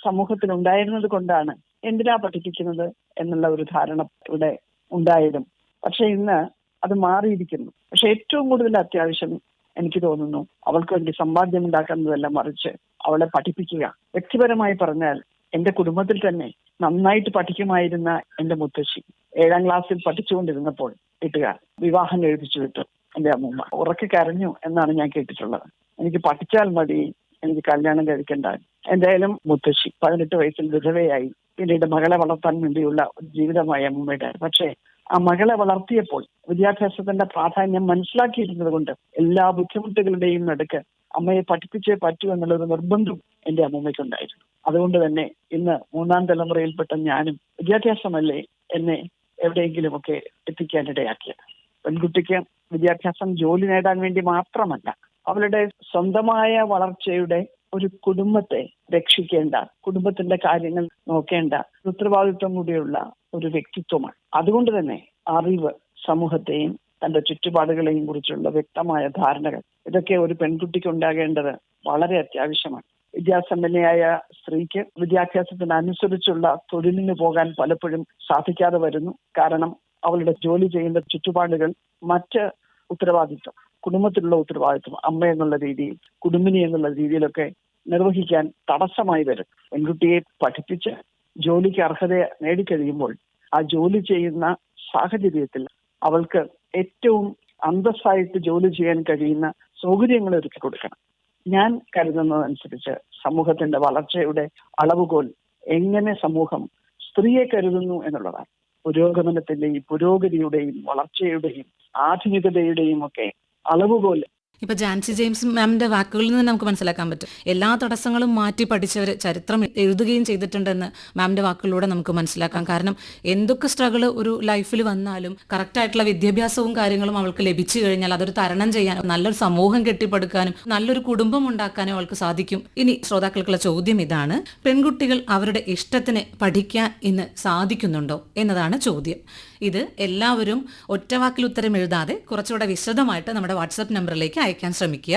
സമൂഹത്തിൽ ഉണ്ടായിരുന്നത് കൊണ്ടാണ് എന്തിനാ പഠിപ്പിക്കുന്നത് എന്നുള്ള ഒരു ധാരണ ഇവിടെ ഉണ്ടായതും. പക്ഷെ ഇന്ന് അത് മാറിയിരിക്കുന്നു. പക്ഷെ ഏറ്റവും കൂടുതൽ അത്യാവശ്യം എനിക്ക് തോന്നുന്നു അവൾക്ക് വേണ്ടി സമ്പാദ്യം ഉണ്ടാക്കുന്നതല്ല, മറിച്ച് അവളെ പഠിപ്പിക്കുക. വ്യക്തിപരമായി പറഞ്ഞാൽ എന്റെ കുടുംബത്തിൽ തന്നെ നന്നായിട്ട് പഠിക്കുമായിരുന്ന എന്റെ മുത്തശ്ശി 7ാം ക്ലാസ്സിൽ പഠിച്ചുകൊണ്ടിരുന്നപ്പോൾ വീട്ടുകാർ വിവാഹം കഴിപ്പിച്ചു വിട്ടു. എന്റെ അമ്മൂമ്മ ഉറക്കെ കരഞ്ഞു എന്നാണ് ഞാൻ കേട്ടിട്ടുള്ളത്. എനിക്ക് പഠിച്ചാൽ മതി, എനിക്ക് കല്യാണം കഴിക്കണ്ട. എന്തായാലും മുത്തശ്ശി 18 വയസ്സിൽ വിധവയായി. പിന്നീട് മകളെ വളർത്താൻ വേണ്ടിയുള്ള ജീവിതമായി അമ്മൂമ്മയുടെ. പക്ഷേ ആ മകളെ വളർത്തിയപ്പോൾ വിദ്യാഭ്യാസത്തിന്റെ പ്രാധാന്യം മനസ്സിലാക്കിയിരുന്നത് കൊണ്ട് എല്ലാ ബുദ്ധിമുട്ടുകളുടെയും നടുക്ക് അമ്മയെ പഠിപ്പിച്ചേ പറ്റൂ എന്നുള്ളൊരു നിർബന്ധം എന്റെ അമ്മൂമ്മയ്ക്കുണ്ടായിരുന്നു. അതുകൊണ്ട് തന്നെ ഇന്ന് 3ാം തലമുറയിൽപ്പെട്ട ഞാനും വിദ്യാഭ്യാസമല്ലേ എന്നെ എവിടെയെങ്കിലുമൊക്കെ എത്തിക്കാനിടയാക്കിയത്. പെൺകുട്ടിക്ക് വിദ്യാഭ്യാസം ജോലി നേടാൻ വേണ്ടി മാത്രമല്ല, അവളുടെ സ്വന്തമായ വളർച്ചയുടെ, ഒരു കുടുംബത്തെ രക്ഷിക്കേണ്ട, കുടുംബത്തിന്റെ കാര്യങ്ങൾ നോക്കേണ്ട ഉത്തരവാദിത്വം കൂടിയുള്ള ഒരു വ്യക്തിത്വമാണ്. അതുകൊണ്ട് തന്നെ അറിവ്, സമൂഹത്തെയും തന്റെ ചുറ്റുപാടുകളെയും കുറിച്ചുള്ള വ്യക്തമായ ധാരണകൾ, ഇതൊക്കെ ഒരു പെൺകുട്ടിക്ക് ഉണ്ടാകേണ്ടത് വളരെ അത്യാവശ്യമാണ്. വിദ്യാസമ്പന്നയായ സ്ത്രീക്ക് വിദ്യാഭ്യാസത്തിനനുസരിച്ചുള്ള തൊഴിലിന് പോകാൻ പലപ്പോഴും സാധിക്കാതെ വരുന്നു. കാരണം അവളുടെ ജോലി ചെയ്യുന്ന ചുറ്റുപാടുകൾ, മറ്റ് ഉത്തരവാദിത്വം, കുടുംബത്തിലുള്ള ഉത്തരവാദിത്വം, അമ്മ എന്നുള്ള രീതിയിൽ, കുടുംബിനി എന്നുള്ള രീതിയിലൊക്കെ നിർവഹിക്കാൻ തടസ്സമായി വരും. പെൺകുട്ടിയെ പഠിപ്പിച്ച് ജോലിക്ക് അർഹത നേടിക്കഴിയുമ്പോൾ ആ ജോലി ചെയ്യുന്ന സാഹചര്യത്തിൽ അവൾക്ക് ഏറ്റവും അന്തസ്സായിട്ട് ജോലി ചെയ്യാൻ കഴിയുന്ന സൗകര്യങ്ങൾ ഒരുക്കി കൊടുക്കണം. ഞാൻ കരുതുന്നതനുസരിച്ച് സമൂഹത്തിന്റെ വളർച്ചയുടെ അളവുകോൽ എങ്ങനെ സമൂഹം സ്ത്രീയെ കരുതുന്നു എന്നുള്ളതാണ്. പുരോഗമനത്തിന്റെയും പുരോഗതിയുടെയും വളർച്ചയുടെയും ആധുനികതയുടെയും ഒക്കെ അളവുകോൽ. ഇപ്പൊ ജാൻസി ജെയിംസ് മാമിന്റെ വാക്കുകളിൽ നിന്ന് നമുക്ക് മനസ്സിലാക്കാൻ പറ്റും എല്ലാ തടസ്സങ്ങളും മാറ്റി പഠിച്ചവർ ചരിത്രം എഴുതുകയും ചെയ്തിട്ടുണ്ടെന്ന് മാമിന്റെ വാക്കുകളിലൂടെ നമുക്ക് മനസ്സിലാക്കാം. കാരണം എന്തൊക്കെ സ്ട്രഗിള് ഒരു ലൈഫിൽ വന്നാലും കറക്റ്റായിട്ടുള്ള വിദ്യാഭ്യാസവും കാര്യങ്ങളും അവൾക്ക് ലഭിച്ചു കഴിഞ്ഞാൽ അതൊരു തരണം ചെയ്യാനും നല്ലൊരു സമൂഹം കെട്ടിപ്പടുക്കാനും നല്ലൊരു കുടുംബം ഉണ്ടാക്കാനും അവൾക്ക് സാധിക്കും. ഇനി ശ്രോതാക്കൾക്കുള്ള ചോദ്യം ഇതാണ്: പെൺകുട്ടികൾ അവരുടെ ഇഷ്ടത്തിന് പഠിക്കാൻ ഇന്ന് സാധിക്കുന്നുണ്ടോ എന്നതാണ് ചോദ്യം. ഇത് എല്ലാവരും ഒറ്റവാക്കിൽ ഉത്തരം എഴുതാതെ കുറച്ചുകൂടെ വിശദമായിട്ട് നമ്മുടെ വാട്സപ്പ് നമ്പറിലേക്ക് അയക്കാൻ ശ്രമിക്കുക.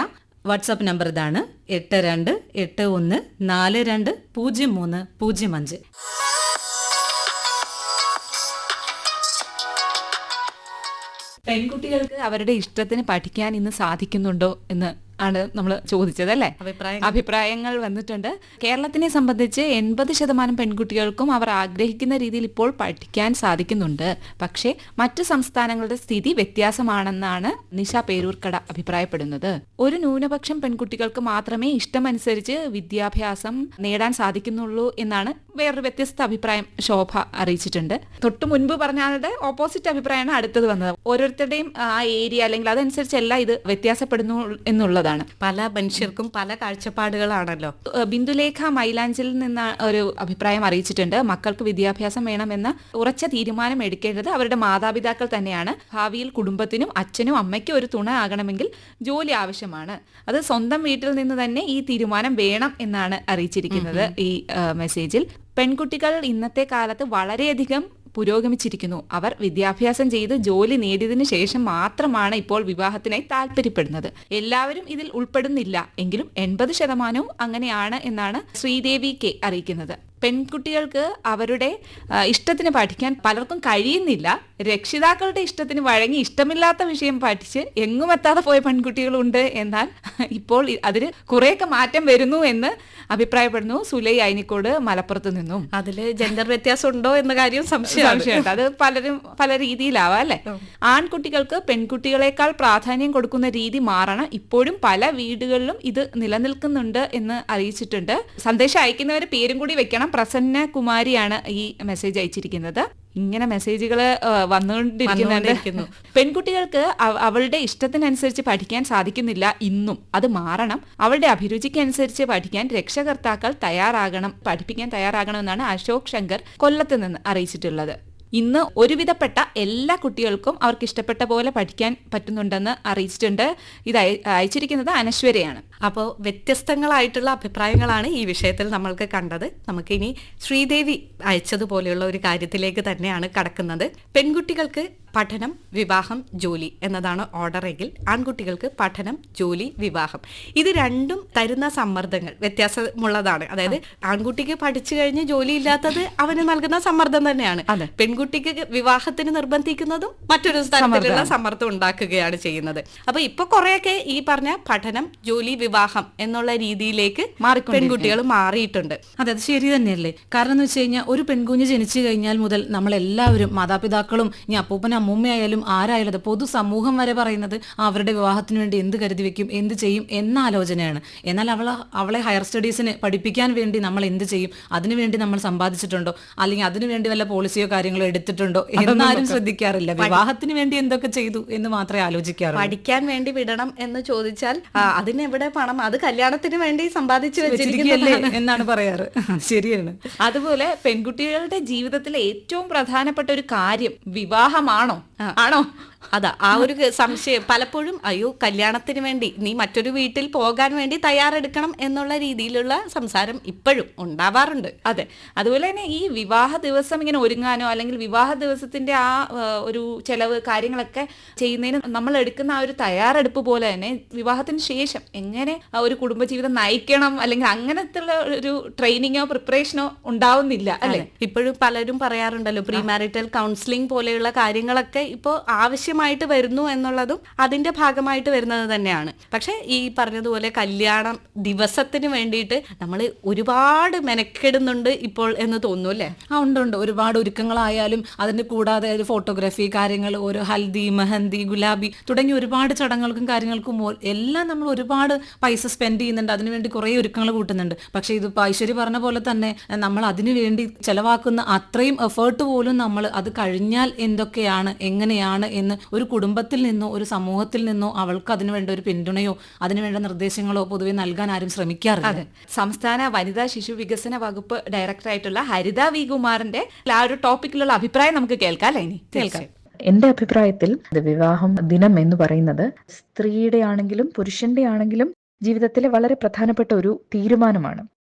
വാട്സപ്പ് നമ്പർ ഇതാണ്: 8281420305. പെൺകുട്ടികൾക്ക് അവരുടെ ഇഷ്ടത്തിന് പഠിക്കാൻ ഇന്ന് സാധിക്കുന്നുണ്ടോ എന്ന് ആണ് നമ്മൾ ചോദിച്ചത്, അല്ലേ? അഭിപ്രായങ്ങൾ വന്നിട്ടുണ്ട്. കേരളത്തിനെ സംബന്ധിച്ച് 80% പെൺകുട്ടികൾക്കും അവർ ആഗ്രഹിക്കുന്ന രീതിയിൽ ഇപ്പോൾ പഠിക്കാൻ സാധിക്കുന്നുണ്ട്. പക്ഷേ മറ്റു സംസ്ഥാനങ്ങളുടെ സ്ഥിതി വ്യത്യാസമാണെന്നാണ് നിഷ പേരൂർക്കട അഭിപ്രായപ്പെടുന്നത്. ഒരു ന്യൂനപക്ഷം പെൺകുട്ടികൾക്ക് മാത്രമേ ഇഷ്ടമനുസരിച്ച് വിദ്യാഭ്യാസം നേടാൻ സാധിക്കുന്നുള്ളൂ എന്നാണ് വേറൊരു വ്യത്യസ്ത അഭിപ്രായം ശോഭ അറിയിച്ചിട്ടുണ്ട്. തൊട്ടു മുൻപ് പറഞ്ഞാളുടെ ഓപ്പോസിറ്റ് അഭിപ്രായമാണ് അടുത്തത് വന്നത്. ഓരോരുത്തരുടെയും ആ ഏരിയ അല്ലെങ്കിൽ അതനുസരിച്ചല്ല ഇത് വ്യത്യാസപ്പെടുന്നു എന്നുള്ളതാണ്. പല മനുഷ്യർക്കും പല കാഴ്ചപ്പാടുകളാണല്ലോ. ബിന്ദുലേഖ മൈലാഞ്ചിൽ നിന്ന് ഒരു അഭിപ്രായം അറിയിച്ചിട്ടുണ്ട്. മക്കൾക്ക് വിദ്യാഭ്യാസം വേണമെന്ന ഉറച്ച തീരുമാനം എടുക്കേണ്ടത് അവരുടെ മാതാപിതാക്കൾ തന്നെയാണ്. ഭാവിയിൽ കുടുംബത്തിനും അച്ഛനും അമ്മയ്ക്കും ഒരു തുണ ആകണമെങ്കിൽ ജോലി ആവശ്യമാണ്. അത് സ്വന്തം വീട്ടിൽ നിന്ന് തന്നെ ഈ തീരുമാനം വേണം എന്നാണ് അറിയിച്ചിരിക്കുന്നത് ഈ മെസ്സേജിൽ. പെൺകുട്ടികൾ ഇന്നത്തെ കാലത്ത് വളരെയധികം പുരോഗമിച്ചിരിക്കുന്നു. അവർ വിദ്യാഭ്യാസം ചെയ്ത് ജോലി നേടിയതിനു ശേഷം മാത്രമാണ് ഇപ്പോൾ വിവാഹത്തിനായി താല്പര്യപ്പെടുന്നത്. എല്ലാവരും ഇതിൽ ഉൾപ്പെടുന്നില്ല എങ്കിലും 80% അങ്ങനെയാണ് എന്നാണ് ശ്രീദേവി കെ അറിയിക്കുന്നത്. പെൺകുട്ടികൾക്ക് അവരുടെ ഇഷ്ടത്തിന് പഠിക്കാൻ പലർക്കും കഴിയുന്നില്ല. രക്ഷിതാക്കളുടെ ഇഷ്ടത്തിന് വഴങ്ങി ഇഷ്ടമില്ലാത്ത വിഷയം പഠിച്ച് എങ്ങും എത്താതെ പോയ പെൺകുട്ടികളുണ്ട്. എന്നാൽ ഇപ്പോൾ അതിൽ കുറേയൊക്കെ മാറ്റം വരുന്നു എന്ന് അഭിപ്രായപ്പെടുന്നു സുലൈ അയനിക്കോട് മലപ്പുറത്ത് നിന്നും. അതില് ജെൻഡർ വ്യത്യാസം ഉണ്ടോ എന്ന കാര്യം സംശയമുണ്ട്. അത് പലരും പല രീതിയിലാവാം, അല്ലെ? ആൺകുട്ടികൾക്ക് പെൺകുട്ടികളെക്കാൾ പ്രാധാന്യം കൊടുക്കുന്ന രീതി മാറണം. ഇപ്പോഴും പല വീടുകളിലും ഇത് നിലനിൽക്കുന്നുണ്ട് എന്ന് അറിയിച്ചിട്ടുണ്ട്. സന്ദേശം അയക്കുന്നവർ പേരും കൂടി വെക്കണം. പ്രസന്ന കുമാരിയാണ് ഈ മെസ്സേജ് അയച്ചിരിക്കുന്നത്. ഇങ്ങനെ മെസ്സേജുകൾ വന്നുകൊണ്ടിരിക്കുന്നു. പെൺകുട്ടികൾക്ക് അവളുടെ ഇഷ്ടത്തിനനുസരിച്ച് പഠിക്കാൻ സാധിക്കുന്നില്ല ഇന്നും. അത് മാറണം. അവളുടെ അഭിരുചിക്കനുസരിച്ച് പഠിക്കാൻ രക്ഷകർത്താക്കൾ തയ്യാറാകണം, പഠിപ്പിക്കാൻ തയ്യാറാകണമെന്നാണ് അശോക് ശങ്കർ കൊല്ലത്ത് നിന്ന് അറിയിച്ചിട്ടുള്ളത്. ഇന്ന് ഒരുവിധപ്പെട്ട എല്ലാ കുട്ടികൾക്കും അവർക്ക് ഇഷ്ടപ്പെട്ട പോലെ പഠിക്കാൻ പറ്റുന്നുണ്ടെന്ന് അറിയിച്ചിട്ടുണ്ട്. ഇത് അയച്ചിരിക്കുന്നത് അനശ്വരയാണ്. അപ്പോൾ വ്യത്യസ്തങ്ങളായിട്ടുള്ള അഭിപ്രായങ്ങളാണ് ഈ വിഷയത്തിൽ നമ്മൾക്ക് കണ്ടത്. നമുക്കിനി ശ്രീദേവി അയച്ചതുപോലെയുള്ള ഒരു കാര്യത്തിലേക്ക് തന്നെയാണ് കടക്കുന്നത്. പെൺകുട്ടികൾക്ക് പഠനം, വിവാഹം, ജോലി എന്നതാണ് ഓർഡർ എങ്കിൽ ആൺകുട്ടികൾക്ക് പഠനം, ജോലി, വിവാഹം. ഇത് രണ്ടും തരുന്ന സമ്മർദ്ദങ്ങൾ വ്യത്യാസമുള്ളതാണ്. അതായത് ആൺകുട്ടിക്ക് പഠിച്ചു കഴിഞ്ഞ് ജോലി ഇല്ലാത്തത് അവന് നൽകുന്ന സമ്മർദ്ദം തന്നെയാണ്. പെൺകുട്ടിക്ക് വിവാഹത്തിന് നിർബന്ധിക്കുന്നതും മറ്റൊരു തരത്തിലുള്ള സമ്മർദ്ദം ഉണ്ടാക്കുകയാണ് ചെയ്യുന്നത്. അപ്പൊ ഇപ്പൊ കുറെയൊക്കെ ഈ പറഞ്ഞ പഠനം, ജോലി, വിവാഹം എന്നുള്ള രീതിയിലേക്ക് പെൺകുട്ടികൾ മാറിയിട്ടുണ്ട്. അതെ, അത് ശരി തന്നെയല്ലേ. കാരണം എന്ന് വെച്ച് കഴിഞ്ഞാൽ ഒരു പെൺകുഞ്ഞ് ജനിച്ചു കഴിഞ്ഞാൽ മുതൽ നമ്മളെല്ലാവരും മാതാപിതാക്കളും ഇനി അപ്പൂപ്പനും അമ്മൂമ്മയായാലും ആരായാലും അത് പൊതുസമൂഹം വരെ പറയുന്നത് അവരുടെ വിവാഹത്തിന് വേണ്ടി എന്ത് കരുതി വെക്കും, എന്ത് ചെയ്യും എന്ന ആലോചനയാണ്. എന്നാൽ അവളെ ഹയർ സ്റ്റഡീസിന് പഠിപ്പിക്കാൻ വേണ്ടി നമ്മൾ എന്ത് ചെയ്യും, അതിനുവേണ്ടി നമ്മൾ സമ്പാദിച്ചിട്ടുണ്ടോ, അല്ലെങ്കിൽ അതിനുവേണ്ടി വല്ല പോളിസിയോ കാര്യങ്ങളോ എടുത്തിട്ടുണ്ടോ എന്നാരും ശ്രദ്ധിക്കാറില്ല. വിവാഹത്തിന് വേണ്ടി എന്തൊക്കെ ചെയ്തു എന്ന് മാത്രമേ ആലോചിക്കാറുള്ളൂ. പഠിക്കാൻ വേണ്ടി വിടണം എന്ന് ചോദിച്ചാൽ അതിനെവിടെ പണം, അത് കല്യാണത്തിന് വേണ്ടി സമ്പാദിച്ചു വെച്ചിരിക്കുകയല്ലേ എന്നാണ് പറയാറ്. ശരിയാണ്. അതുപോലെ പെൺകുട്ടികളുടെ ജീവിതത്തിലെ ഏറ്റവും പ്രധാനപ്പെട്ട ഒരു കാര്യം വിവാഹമാണോ ആണോ? അതാ ആ ഒരു സംശയം പലപ്പോഴും, അയ്യോ കല്യാണത്തിന് വേണ്ടി നീ മറ്റൊരു വീട്ടിൽ പോകാൻ വേണ്ടി തയ്യാറെടുക്കണം എന്നുള്ള രീതിയിലുള്ള സംസാരം ഇപ്പോഴും ഉണ്ടാവാറുണ്ട്. അതെ, അതുപോലെ തന്നെ ഈ വിവാഹ ദിവസം ഇങ്ങനെ ഒരുങ്ങാനോ അല്ലെങ്കിൽ വിവാഹ ദിവസത്തിന്റെ ആ ഒരു ചെലവ് കാര്യങ്ങളൊക്കെ ചെയ്യുന്നതിന് നമ്മൾ എടുക്കുന്ന ആ ഒരു തയ്യാറെടുപ്പ് പോലെ തന്നെ വിവാഹത്തിന് ശേഷം എങ്ങനെ ഒരു കുടുംബജീവിതം നയിക്കണം അല്ലെങ്കിൽ അങ്ങനത്തെ ഒരു ട്രെയിനിങ്ങോ പ്രിപ്പറേഷനോ ഉണ്ടാവുന്നില്ല അല്ലെ? ഇപ്പോഴും പലരും പറയാറുണ്ടല്ലോ, പ്രീ മാരിറ്റൽ കൗൺസിലിംഗ് പോലെയുള്ള കാര്യങ്ങളൊക്കെ ഇപ്പോൾ ആവശ്യമായിട്ട് വരുന്നു എന്നുള്ളതും അതിന്റെ ഭാഗമായിട്ട് വരുന്നത് തന്നെയാണ്. പക്ഷെ ഈ പറഞ്ഞതുപോലെ കല്യാണം ദിവസത്തിന് വേണ്ടിയിട്ട് നമ്മൾ ഒരുപാട് മെനക്കെടുന്നുണ്ട് ഇപ്പോൾ എന്ന് തോന്നുന്നു അല്ലേ? ഉണ്ട്. ഒരുപാട് ഒരുക്കങ്ങളായാലും അതിന്റെ കൂടാതെ ഫോട്ടോഗ്രാഫി കാര്യങ്ങൾ, ഓരോ ഹൽദി, മെഹന്തി, ഗുലാബി തുടങ്ങിയ ഒരുപാട് ചടങ്ങുകൾക്കും കാര്യങ്ങൾക്കും എല്ലാം നമ്മൾ ഒരുപാട് പൈസ സ്പെൻഡ് ചെയ്യുന്നുണ്ട്. അതിനുവേണ്ടി കുറേ ഒരുക്കങ്ങൾ കൂട്ടുന്നുണ്ട്. പക്ഷേ ഇതിപ്പോൾ ഐശ്വര്യ പറഞ്ഞ പോലെ തന്നെ നമ്മൾ അതിനു വേണ്ടി ചെലവാക്കുന്ന അത്രയും എഫേർട്ട് പോലും നമ്മൾ അത് കഴിഞ്ഞാൽ എന്തൊക്കെയാണ്, എങ്ങനെയാണ് എന്ന് ഒരു കുടുംബത്തിൽ നിന്നോ ഒരു സമൂഹത്തിൽ നിന്നോ അവൾക്ക് അതിനുവേണ്ട ഒരു പിന്തുണയോ അതിനുവേണ്ട നിർദ്ദേശങ്ങളോ പൊതുവെ നൽകാൻ ആരും ശ്രമിക്കാറില്ല. സംസ്ഥാന വനിതാ ശിശു വികസന വകുപ്പ് ഡയറക്ടറായിട്ടുള്ള ഹരിത വി കുമാറിന്റെ ആ ഒരു ടോപ്പിക്കിലുള്ള അഭിപ്രായം നമുക്ക് കേൾക്കാം അല്ലേ? ഇനി കേൾക്കാം. എന്റെ അഭിപ്രായത്തിൽ വിവാഹം ദിനം എന്ന് പറയുന്നത് സ്ത്രീയുടെ ആണെങ്കിലും പുരുഷന്റെ ആണെങ്കിലും ജീവിതത്തിലെ വളരെ പ്രധാനപ്പെട്ട ഒരു തീരുമാനമാണ്.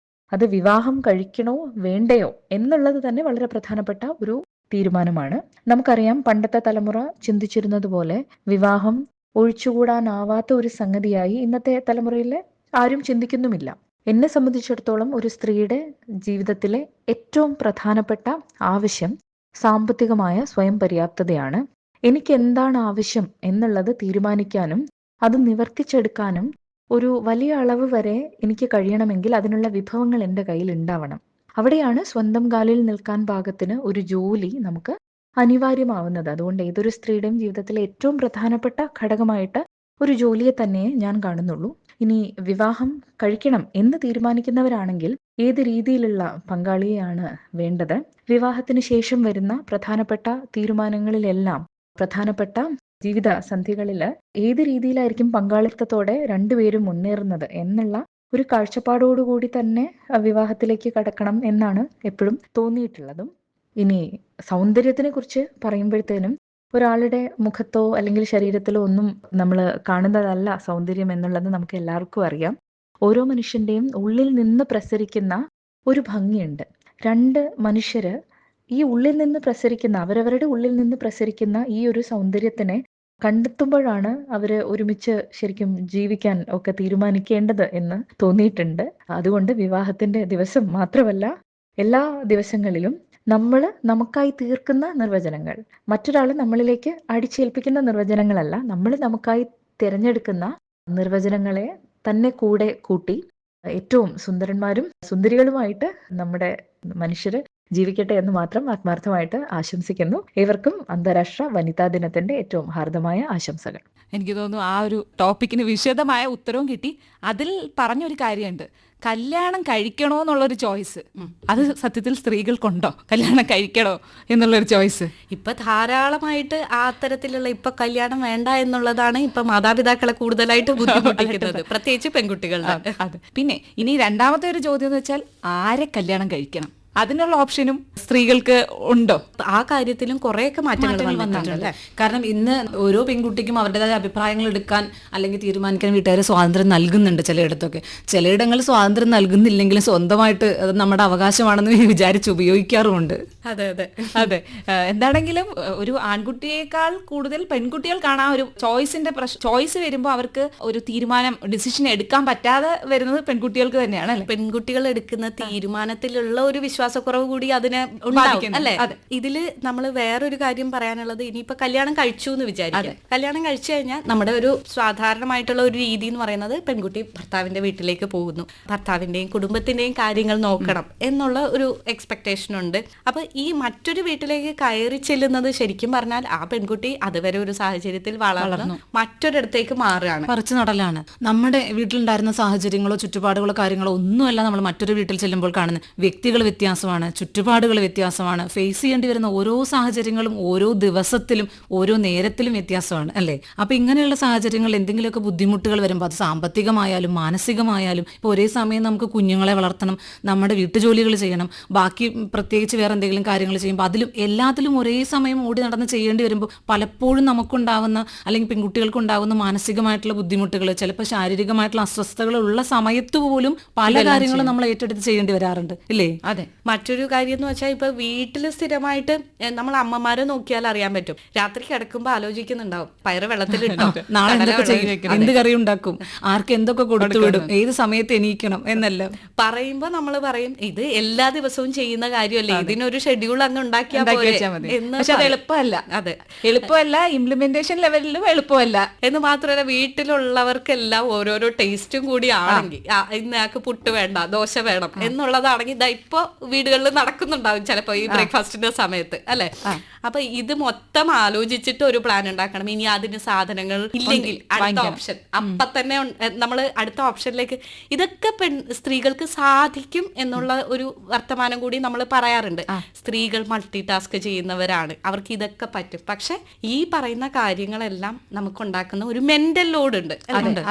അത് വിവാഹം കഴിക്കണോ വേണ്ടയോ എന്നുള്ളത് തന്നെ വളരെ പ്രധാനപ്പെട്ട ഒരു തീരുമാനമാണ്. നമുക്കറിയാം, പണ്ടത്തെ തലമുറ ചിന്തിച്ചിരുന്നത് പോലെ വിവാഹം ഒഴിച്ചുകൂടാനാവാത്ത ഒരു സംഗതിയായി ഇന്നത്തെ തലമുറയിലെ ആരും ചിന്തിക്കുന്നുമില്ല. എന്നെ സംബന്ധിച്ചിടത്തോളം ഒരു സ്ത്രീയുടെ ജീവിതത്തിലെ ഏറ്റവും പ്രധാനപ്പെട്ട ആവശ്യം സാമ്പത്തികമായ സ്വയം പര്യാപ്തതയാണ്. എനിക്ക് എന്താണ് ആവശ്യം എന്നുള്ളത് തീരുമാനിക്കാനും അത് നിവർത്തിച്ചെടുക്കാനും ഒരു വലിയ അളവ് വരെ എനിക്ക് കഴിയണമെങ്കിൽ അതിനുള്ള വിഭവങ്ങൾ എൻ്റെ കയ്യിൽ ഉണ്ടാവണം. അവിടെയാണ് സ്വന്തം കാലിൽ നിൽക്കാൻ പാകത്തിന് ഒരു ജോലി നമുക്ക് അനിവാര്യമാവുന്നത്. അതുകൊണ്ട് ഏതൊരു സ്ത്രീയുടെയും ജീവിതത്തിലെ ഏറ്റവും പ്രധാനപ്പെട്ട ഘടകമായിട്ട് ഒരു ജോലിയെ തന്നെ ഞാൻ കാണുന്നുള്ളൂ. ഇനി വിവാഹം കഴിക്കണം എന്ന് തീരുമാനിക്കുന്നവരാണെങ്കിൽ ഏത് രീതിയിലുള്ള പങ്കാളിയെയാണ് വേണ്ടത്? വിവാഹത്തിന് ശേഷം വരുന്ന പ്രധാനപ്പെട്ട തീരുമാനങ്ങളിലെല്ലാം, പ്രധാനപ്പെട്ട ജീവിത സന്ധികളിൽ ഏത് രീതിയിലായിരിക്കും പങ്കാളിത്തത്തോടെ രണ്ടുപേരും മുന്നേറുന്നത് എന്നുള്ള ഒരു കാഴ്ചപ്പാടോടുകൂടി തന്നെ വിവാഹത്തിലേക്ക് കടക്കണം എന്നാണ് എപ്പോഴും തോന്നിയിട്ടുള്ളതും. ഇനി സൗന്ദര്യത്തിനെ കുറിച്ച് പറയുമ്പോഴത്തേനും ഒരാളുടെ മുഖത്തോ അല്ലെങ്കിൽ ശരീരത്തിലോ ഒന്നും നമ്മൾ കാണുന്നതല്ല സൗന്ദര്യം എന്നുള്ളത് നമുക്ക് എല്ലാവർക്കും അറിയാം. ഓരോ മനുഷ്യന്റെയും ഉള്ളിൽ നിന്ന് പ്രസരിക്കുന്ന ഒരു ഭംഗിയുണ്ട്. രണ്ട് മനുഷ്യര് ഈ ഉള്ളിൽ നിന്ന് പ്രസരിക്കുന്ന, അവരവരുടെ ഉള്ളിൽ നിന്ന് പ്രസരിക്കുന്ന ഈ ഒരു സൗന്ദര്യത്തിനെ കണ്ടെത്തുമ്പോഴാണ് അവര് ഒരുമിച്ച് ശരിക്കും ജീവിക്കാൻ ഒക്കെ തീരുമാനിക്കേണ്ടത് എന്ന് തോന്നിയിട്ടുണ്ട്. അതുകൊണ്ട് വിവാഹത്തിന്റെ ദിവസം മാത്രമല്ല, എല്ലാ ദിവസങ്ങളിലും നമ്മൾ നമുക്കായി തീർക്കുന്ന നിർവചനങ്ങൾ, മറ്റൊരാൾ നമ്മളിലേക്ക് അടിച്ചേൽപ്പിക്കുന്ന നിർവചനങ്ങളല്ല, നമ്മൾ നമുക്കായി തിരഞ്ഞെടുക്കുന്ന നിർവചനങ്ങളെ തന്നെ കൂടെ കൂട്ടി ഏറ്റവും സുന്ദരന്മാരും സുന്ദരികളുമായിട്ട് നമ്മുടെ മനുഷ്യര് ജീവിക്കട്ടെ എന്ന് മാത്രം ആത്മാർത്ഥമായിട്ട് ആശംസിക്കുന്നു. ഏവർക്കും അന്താരാഷ്ട്ര വനിതാ ദിനത്തിന്റെ ഏറ്റവും ഹാർദമായ ആശംസകൾ. എനിക്ക് തോന്നുന്നു ആ ഒരു ടോപ്പിക്കിന് വിശദമായ ഉത്തരവും കിട്ടി. അതിൽ പറഞ്ഞൊരു കാര്യമുണ്ട്, കല്യാണം കഴിക്കണോ എന്നുള്ളൊരു ചോയ്സ്. അത് സത്യത്തിൽ സ്ത്രീകൾക്കുണ്ടോ കല്യാണം കഴിക്കണോ എന്നുള്ളൊരു ചോയ്സ്? ഇപ്പൊ ധാരാളമായിട്ട് ആ തരത്തിലുള്ള ഇപ്പൊ കല്യാണം വേണ്ട എന്നുള്ളതാണ് ഇപ്പൊ മാതാപിതാക്കളെ കൂടുതലായിട്ട് ബുദ്ധിമുട്ടിക്കുന്നത്, പ്രത്യേകിച്ച് പെൺകുട്ടികളുടെ. അതെ. പിന്നെ ഇനി രണ്ടാമത്തെ ഒരു ചോദ്യം എന്ന് വെച്ചാൽ, ആരെ കല്യാണം കഴിക്കണം? അതിനുള്ള ഓപ്ഷനും സ്ത്രീകൾക്ക് ഉണ്ടോ? ആ കാര്യത്തിലും കുറെയൊക്കെ മാറ്റങ്ങൾ വന്നിട്ടുണ്ട്. കാരണം ഇന്ന് ഓരോ പെൺകുട്ടിക്കും അവരുടേതായ അഭിപ്രായങ്ങൾ എടുക്കാൻ അല്ലെങ്കിൽ തീരുമാനിക്കാൻ വീട്ടുകാർ സ്വാതന്ത്ര്യം നൽകുന്നുണ്ട്. ചിലയിടത്തൊക്കെ ചിലയിടങ്ങളിൽ സ്വാതന്ത്ര്യം നൽകുന്നില്ലെങ്കിലും സ്വന്തമായിട്ട് അത് നമ്മുടെ അവകാശമാണെന്ന് വിചാരിച്ച് ഉപയോഗിക്കാറുമുണ്ട്. അതെ അതെ അതെ, എന്താണെങ്കിലും ഒരു ആൺകുട്ടിയേക്കാൾ കൂടുതൽ പെൺകുട്ടികൾക്കാണ് ആ ഒരു ചോയ്സ് വരുമ്പോൾ അവർക്ക് ഒരു ഡിസിഷൻ എടുക്കാൻ പറ്റാതെ വരുന്നത് പെൺകുട്ടികൾക്ക് തന്നെയാണ് അല്ലെ? പെൺകുട്ടികൾ എടുക്കുന്ന തീരുമാനത്തിലുള്ള ഒരു വിശ്വാസക്കുറവ് കൂടി അതിനെ ഉണ്ടാവും അല്ലെ? ഇതില് നമ്മൾ വേറൊരു കാര്യം പറയാനുള്ളത്, ഇനിയിപ്പോ കല്യാണം കഴിച്ചു എന്ന് വിചാരിക്കാം. കല്യാണം കഴിച്ചു കഴിഞ്ഞാൽ നമ്മുടെ ഒരു സാധാരണമായിട്ടുള്ള ഒരു രീതി എന്ന് പറയുന്നത് പെൺകുട്ടി ഭർത്താവിന്റെ വീട്ടിലേക്ക് പോകുന്നു, ഭർത്താവിന്റെയും കുടുംബത്തിന്റെയും കാര്യങ്ങൾ നോക്കണം എന്നുള്ള ഒരു എക്സ്പെക്ടേഷൻ ഉണ്ട്. അപ്പൊ ഈ മറ്റൊരു വീട്ടിലേക്ക് കയറി ചെല്ലുന്നത് ശരിക്കും പറഞ്ഞാൽ ആ പെൺകുട്ടി അതുവരെ ഒരു സാഹചര്യത്തിൽ വളർന്നു മറ്റൊരിടത്തേക്ക് മാറുകയാണ്, പറിച്ചു നടലാണ്. നമ്മുടെ വീട്ടിലുണ്ടായിരുന്ന സാഹചര്യങ്ങളോ ചുറ്റുപാടുകളോ കാര്യങ്ങളോ ഒന്നുമല്ല നമ്മൾ മറ്റൊരു വീട്ടിൽ ചെല്ലുമ്പോൾ കാണുന്നത്. വ്യക്തികൾ വ്യത്യാസമാണ്, ചുറ്റുപാടുകൾ വ്യത്യാസമാണ്, ഫേസ് ചെയ്യേണ്ടി വരുന്ന ഓരോ സാഹചര്യങ്ങളും ഓരോ ദിവസത്തിലും ഓരോ നേരത്തിലും വ്യത്യാസമാണ് അല്ലേ? അപ്പൊ ഇങ്ങനെയുള്ള സാഹചര്യങ്ങളിൽ എന്തെങ്കിലുമൊക്കെ ബുദ്ധിമുട്ടുകൾ വരുമ്പോൾ അത് സാമ്പത്തികമായാലും മാനസികമായാലും ഇപ്പോൾ ഒരേ സമയം നമുക്ക് കുഞ്ഞുങ്ങളെ വളർത്തണം, നമ്മുടെ വീട്ടുജോലികൾ ചെയ്യണം, ബാക്കി പ്രത്യേകിച്ച് വേറെ എന്തെങ്കിലും കാര്യങ്ങൾ ചെയ്യുമ്പോൾ അതിലും എല്ലാത്തിലും ഒരേ സമയം ഓടി നടന്ന് ചെയ്യേണ്ടി വരുമ്പോൾ പലപ്പോഴും നമുക്കുണ്ടാവുന്ന അല്ലെങ്കിൽ പെൺകുട്ടികൾക്കുണ്ടാവുന്ന മാനസികമായിട്ടുള്ള ബുദ്ധിമുട്ടുകൾ, ചിലപ്പോൾ ശാരീരികമായിട്ടുള്ള അസ്വസ്ഥതകൾ ഉള്ള സമയത്ത് പോലും പല കാര്യങ്ങളും നമ്മൾ ഏറ്റെടുത്ത് ചെയ്യേണ്ടി വരാറുണ്ട് ഇല്ലേ? അതെ. മറ്റൊരു കാര്യം എന്ന് വെച്ചാൽ ഇപ്പൊ വീട്ടിൽ സ്ഥിരമായിട്ട് നമ്മൾ അമ്മമാരെ നോക്കിയാൽ അറിയാൻ പറ്റും, രാത്രി കിടക്കുമ്പോൾ ആലോചിക്കുന്നുണ്ടാവും പയറ് വെള്ളത്തിലിട്ടോ, നാളെ എന്തൊക്കെ ചെയ്യും, എന്ത് കറി ഉണ്ടാക്കും, ആർക്ക് എന്തൊക്കെ കൊടുത്തു വിടും, ഏത് സമയത്ത് എണീക്കണം എന്നെല്ലാം പറയുമ്പോ നമ്മൾ പറയും ഇത് എല്ലാ ദിവസവും ചെയ്യുന്ന കാര്യമല്ലേ, ഇതിനൊരു ഷെഡ്യൂൾ അങ്ങ് ഉണ്ടാക്കിയാൽ എന്ന്. പക്ഷെ അത് എളുപ്പമല്ല. അതെ, എളുപ്പമല്ല, ഇംപ്ലിമെന്റേഷൻ ലെവലിലും എളുപ്പമല്ല എന്ന് മാത്രമല്ല വീട്ടിലുള്ളവർക്കെല്ലാം ഓരോരോ ടേസ്റ്റും കൂടി ആണെങ്കിൽ ഇന്നയാൾക്ക് പുട്ട് വേണ്ട ദോശ വേണം എന്നുള്ളതാണെങ്കിൽ ഇതാ ഇപ്പൊ വീടുകളിൽ നടക്കുന്നുണ്ടാവും ചിലപ്പോ ഈ ബ്രേക്ക്ഫാസ്റ്റിന്റെ സമയത്ത് അല്ലെ? അപ്പൊ ഇത് മൊത്തം ആലോചിച്ചിട്ട് ഒരു പ്ലാൻ ഉണ്ടാക്കണം. ഇനി അതിന് സാധനങ്ങൾ ഇല്ലെങ്കിൽ അടുത്ത ഓപ്ഷൻ അപ്പൊ തന്നെ നമ്മൾ അടുത്ത ഓപ്ഷനിലേക്ക്. ഇതൊക്കെ സ്ത്രീകൾക്ക് സാധിക്കും എന്നുള്ള ഒരു വർത്തമാനം കൂടി നമ്മൾ പറയാറുണ്ട്. സ്ത്രീകൾ മൾട്ടി ടാസ്ക് ചെയ്യുന്നവരാണ്, അവർക്ക് ഇതൊക്കെ പറ്റും. പക്ഷെ ഈ പറയുന്ന കാര്യങ്ങളെല്ലാം നമുക്കുണ്ടാക്കുന്ന ഒരു മെന്റൽ ലോഡ് ഉണ്ട്,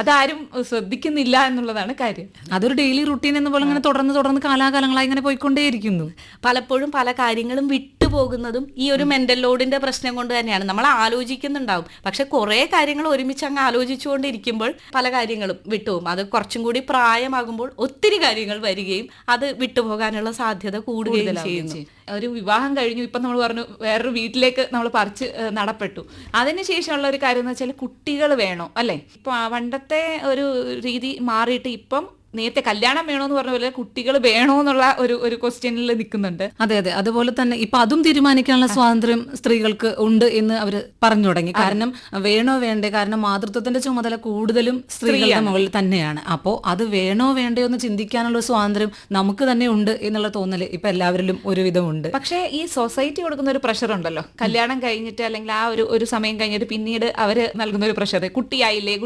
അതാരും ശ്രദ്ധിക്കുന്നില്ല എന്നുള്ളതാണ് കാര്യം. അതൊരു ഡെയിലി റുട്ടീൻ എന്ന് പോലെ ഇങ്ങനെ തുടർന്ന് കാലാകാലങ്ങളായി ഇങ്ങനെ പോയിക്കൊണ്ടേയിരിക്കുന്നു. പലപ്പോഴും പല കാര്യങ്ങളും വിട്ടുപോകുന്നതും ഈ ഒരു മെന്റൽ ലോഡിന്റെ പ്രശ്നം കൊണ്ട് തന്നെയാണ്. നമ്മൾ ആലോചിക്കുന്നുണ്ടാവും, പക്ഷെ കുറെ കാര്യങ്ങൾ ഒരുമിച്ച് അങ്ങ് ആലോചിച്ചുകൊണ്ടിരിക്കുമ്പോൾ പല കാര്യങ്ങളും വിട്ടുപോകും. അത് കുറച്ചും കൂടി പ്രായമാകുമ്പോൾ ഒത്തിരി കാര്യങ്ങൾ വരികയും അത് വിട്ടുപോകാനുള്ള സാധ്യത കൂടുകയും ചെയ്യുന്നു. ഒരു വിവാഹം കഴിഞ്ഞു, ഇപ്പം നമ്മൾ പറഞ്ഞു വേറൊരു വീട്ടിലേക്ക് നമ്മൾ പറിച്ച് നടപ്പെട്ടു. അതിനുശേഷമുള്ള ഒരു കാര്യം എന്ന് വെച്ചാൽ കുട്ടികൾ വേണോ അല്ലേ? ഇപ്പൊ പണ്ടത്തെ ഒരു രീതി മാറിയിട്ട് ഇപ്പം നേരത്തെ കല്യാണം വേണോന്ന് പറഞ്ഞ പോലെ കുട്ടികൾ വേണോ എന്നുള്ള ഒരു ക്വസ്റ്റ്യനിൽ നിൽക്കുന്നുണ്ട്. അതെ, അതുപോലെ തന്നെ ഇപ്പൊ അതും തീരുമാനിക്കാനുള്ള സ്വാതന്ത്ര്യം സ്ത്രീകൾക്ക് ഉണ്ട് എന്ന് അവർ പറഞ്ഞു തുടങ്ങി. കാരണം വേണോ വേണ്ടേ, കാരണം മാതൃത്വത്തിന്റെ ചുമതല കൂടുതലും സ്ത്രീകളുടെ മുകളിൽ തന്നെയാണ്. അപ്പോൾ അത് വേണോ വേണ്ടയോ എന്ന് ചിന്തിക്കാനുള്ള സ്വാതന്ത്ര്യം നമുക്ക് തന്നെ ഉണ്ട് എന്നുള്ള തോന്നല് ഇപ്പൊ എല്ലാവരിലും ഒരുവിധം ഉണ്ട്. പക്ഷേ ഈ സൊസൈറ്റി കൊടുക്കുന്ന ഒരു പ്രഷർ ഉണ്ടല്ലോ, കല്യാണം കഴിഞ്ഞിട്ട് അല്ലെങ്കിൽ ആ ഒരു സമയം കഴിഞ്ഞിട്ട് പിന്നീട് അവര് നൽകുന്ന ഒരു പ്രഷർ, കുട്ടിയായില്ലേ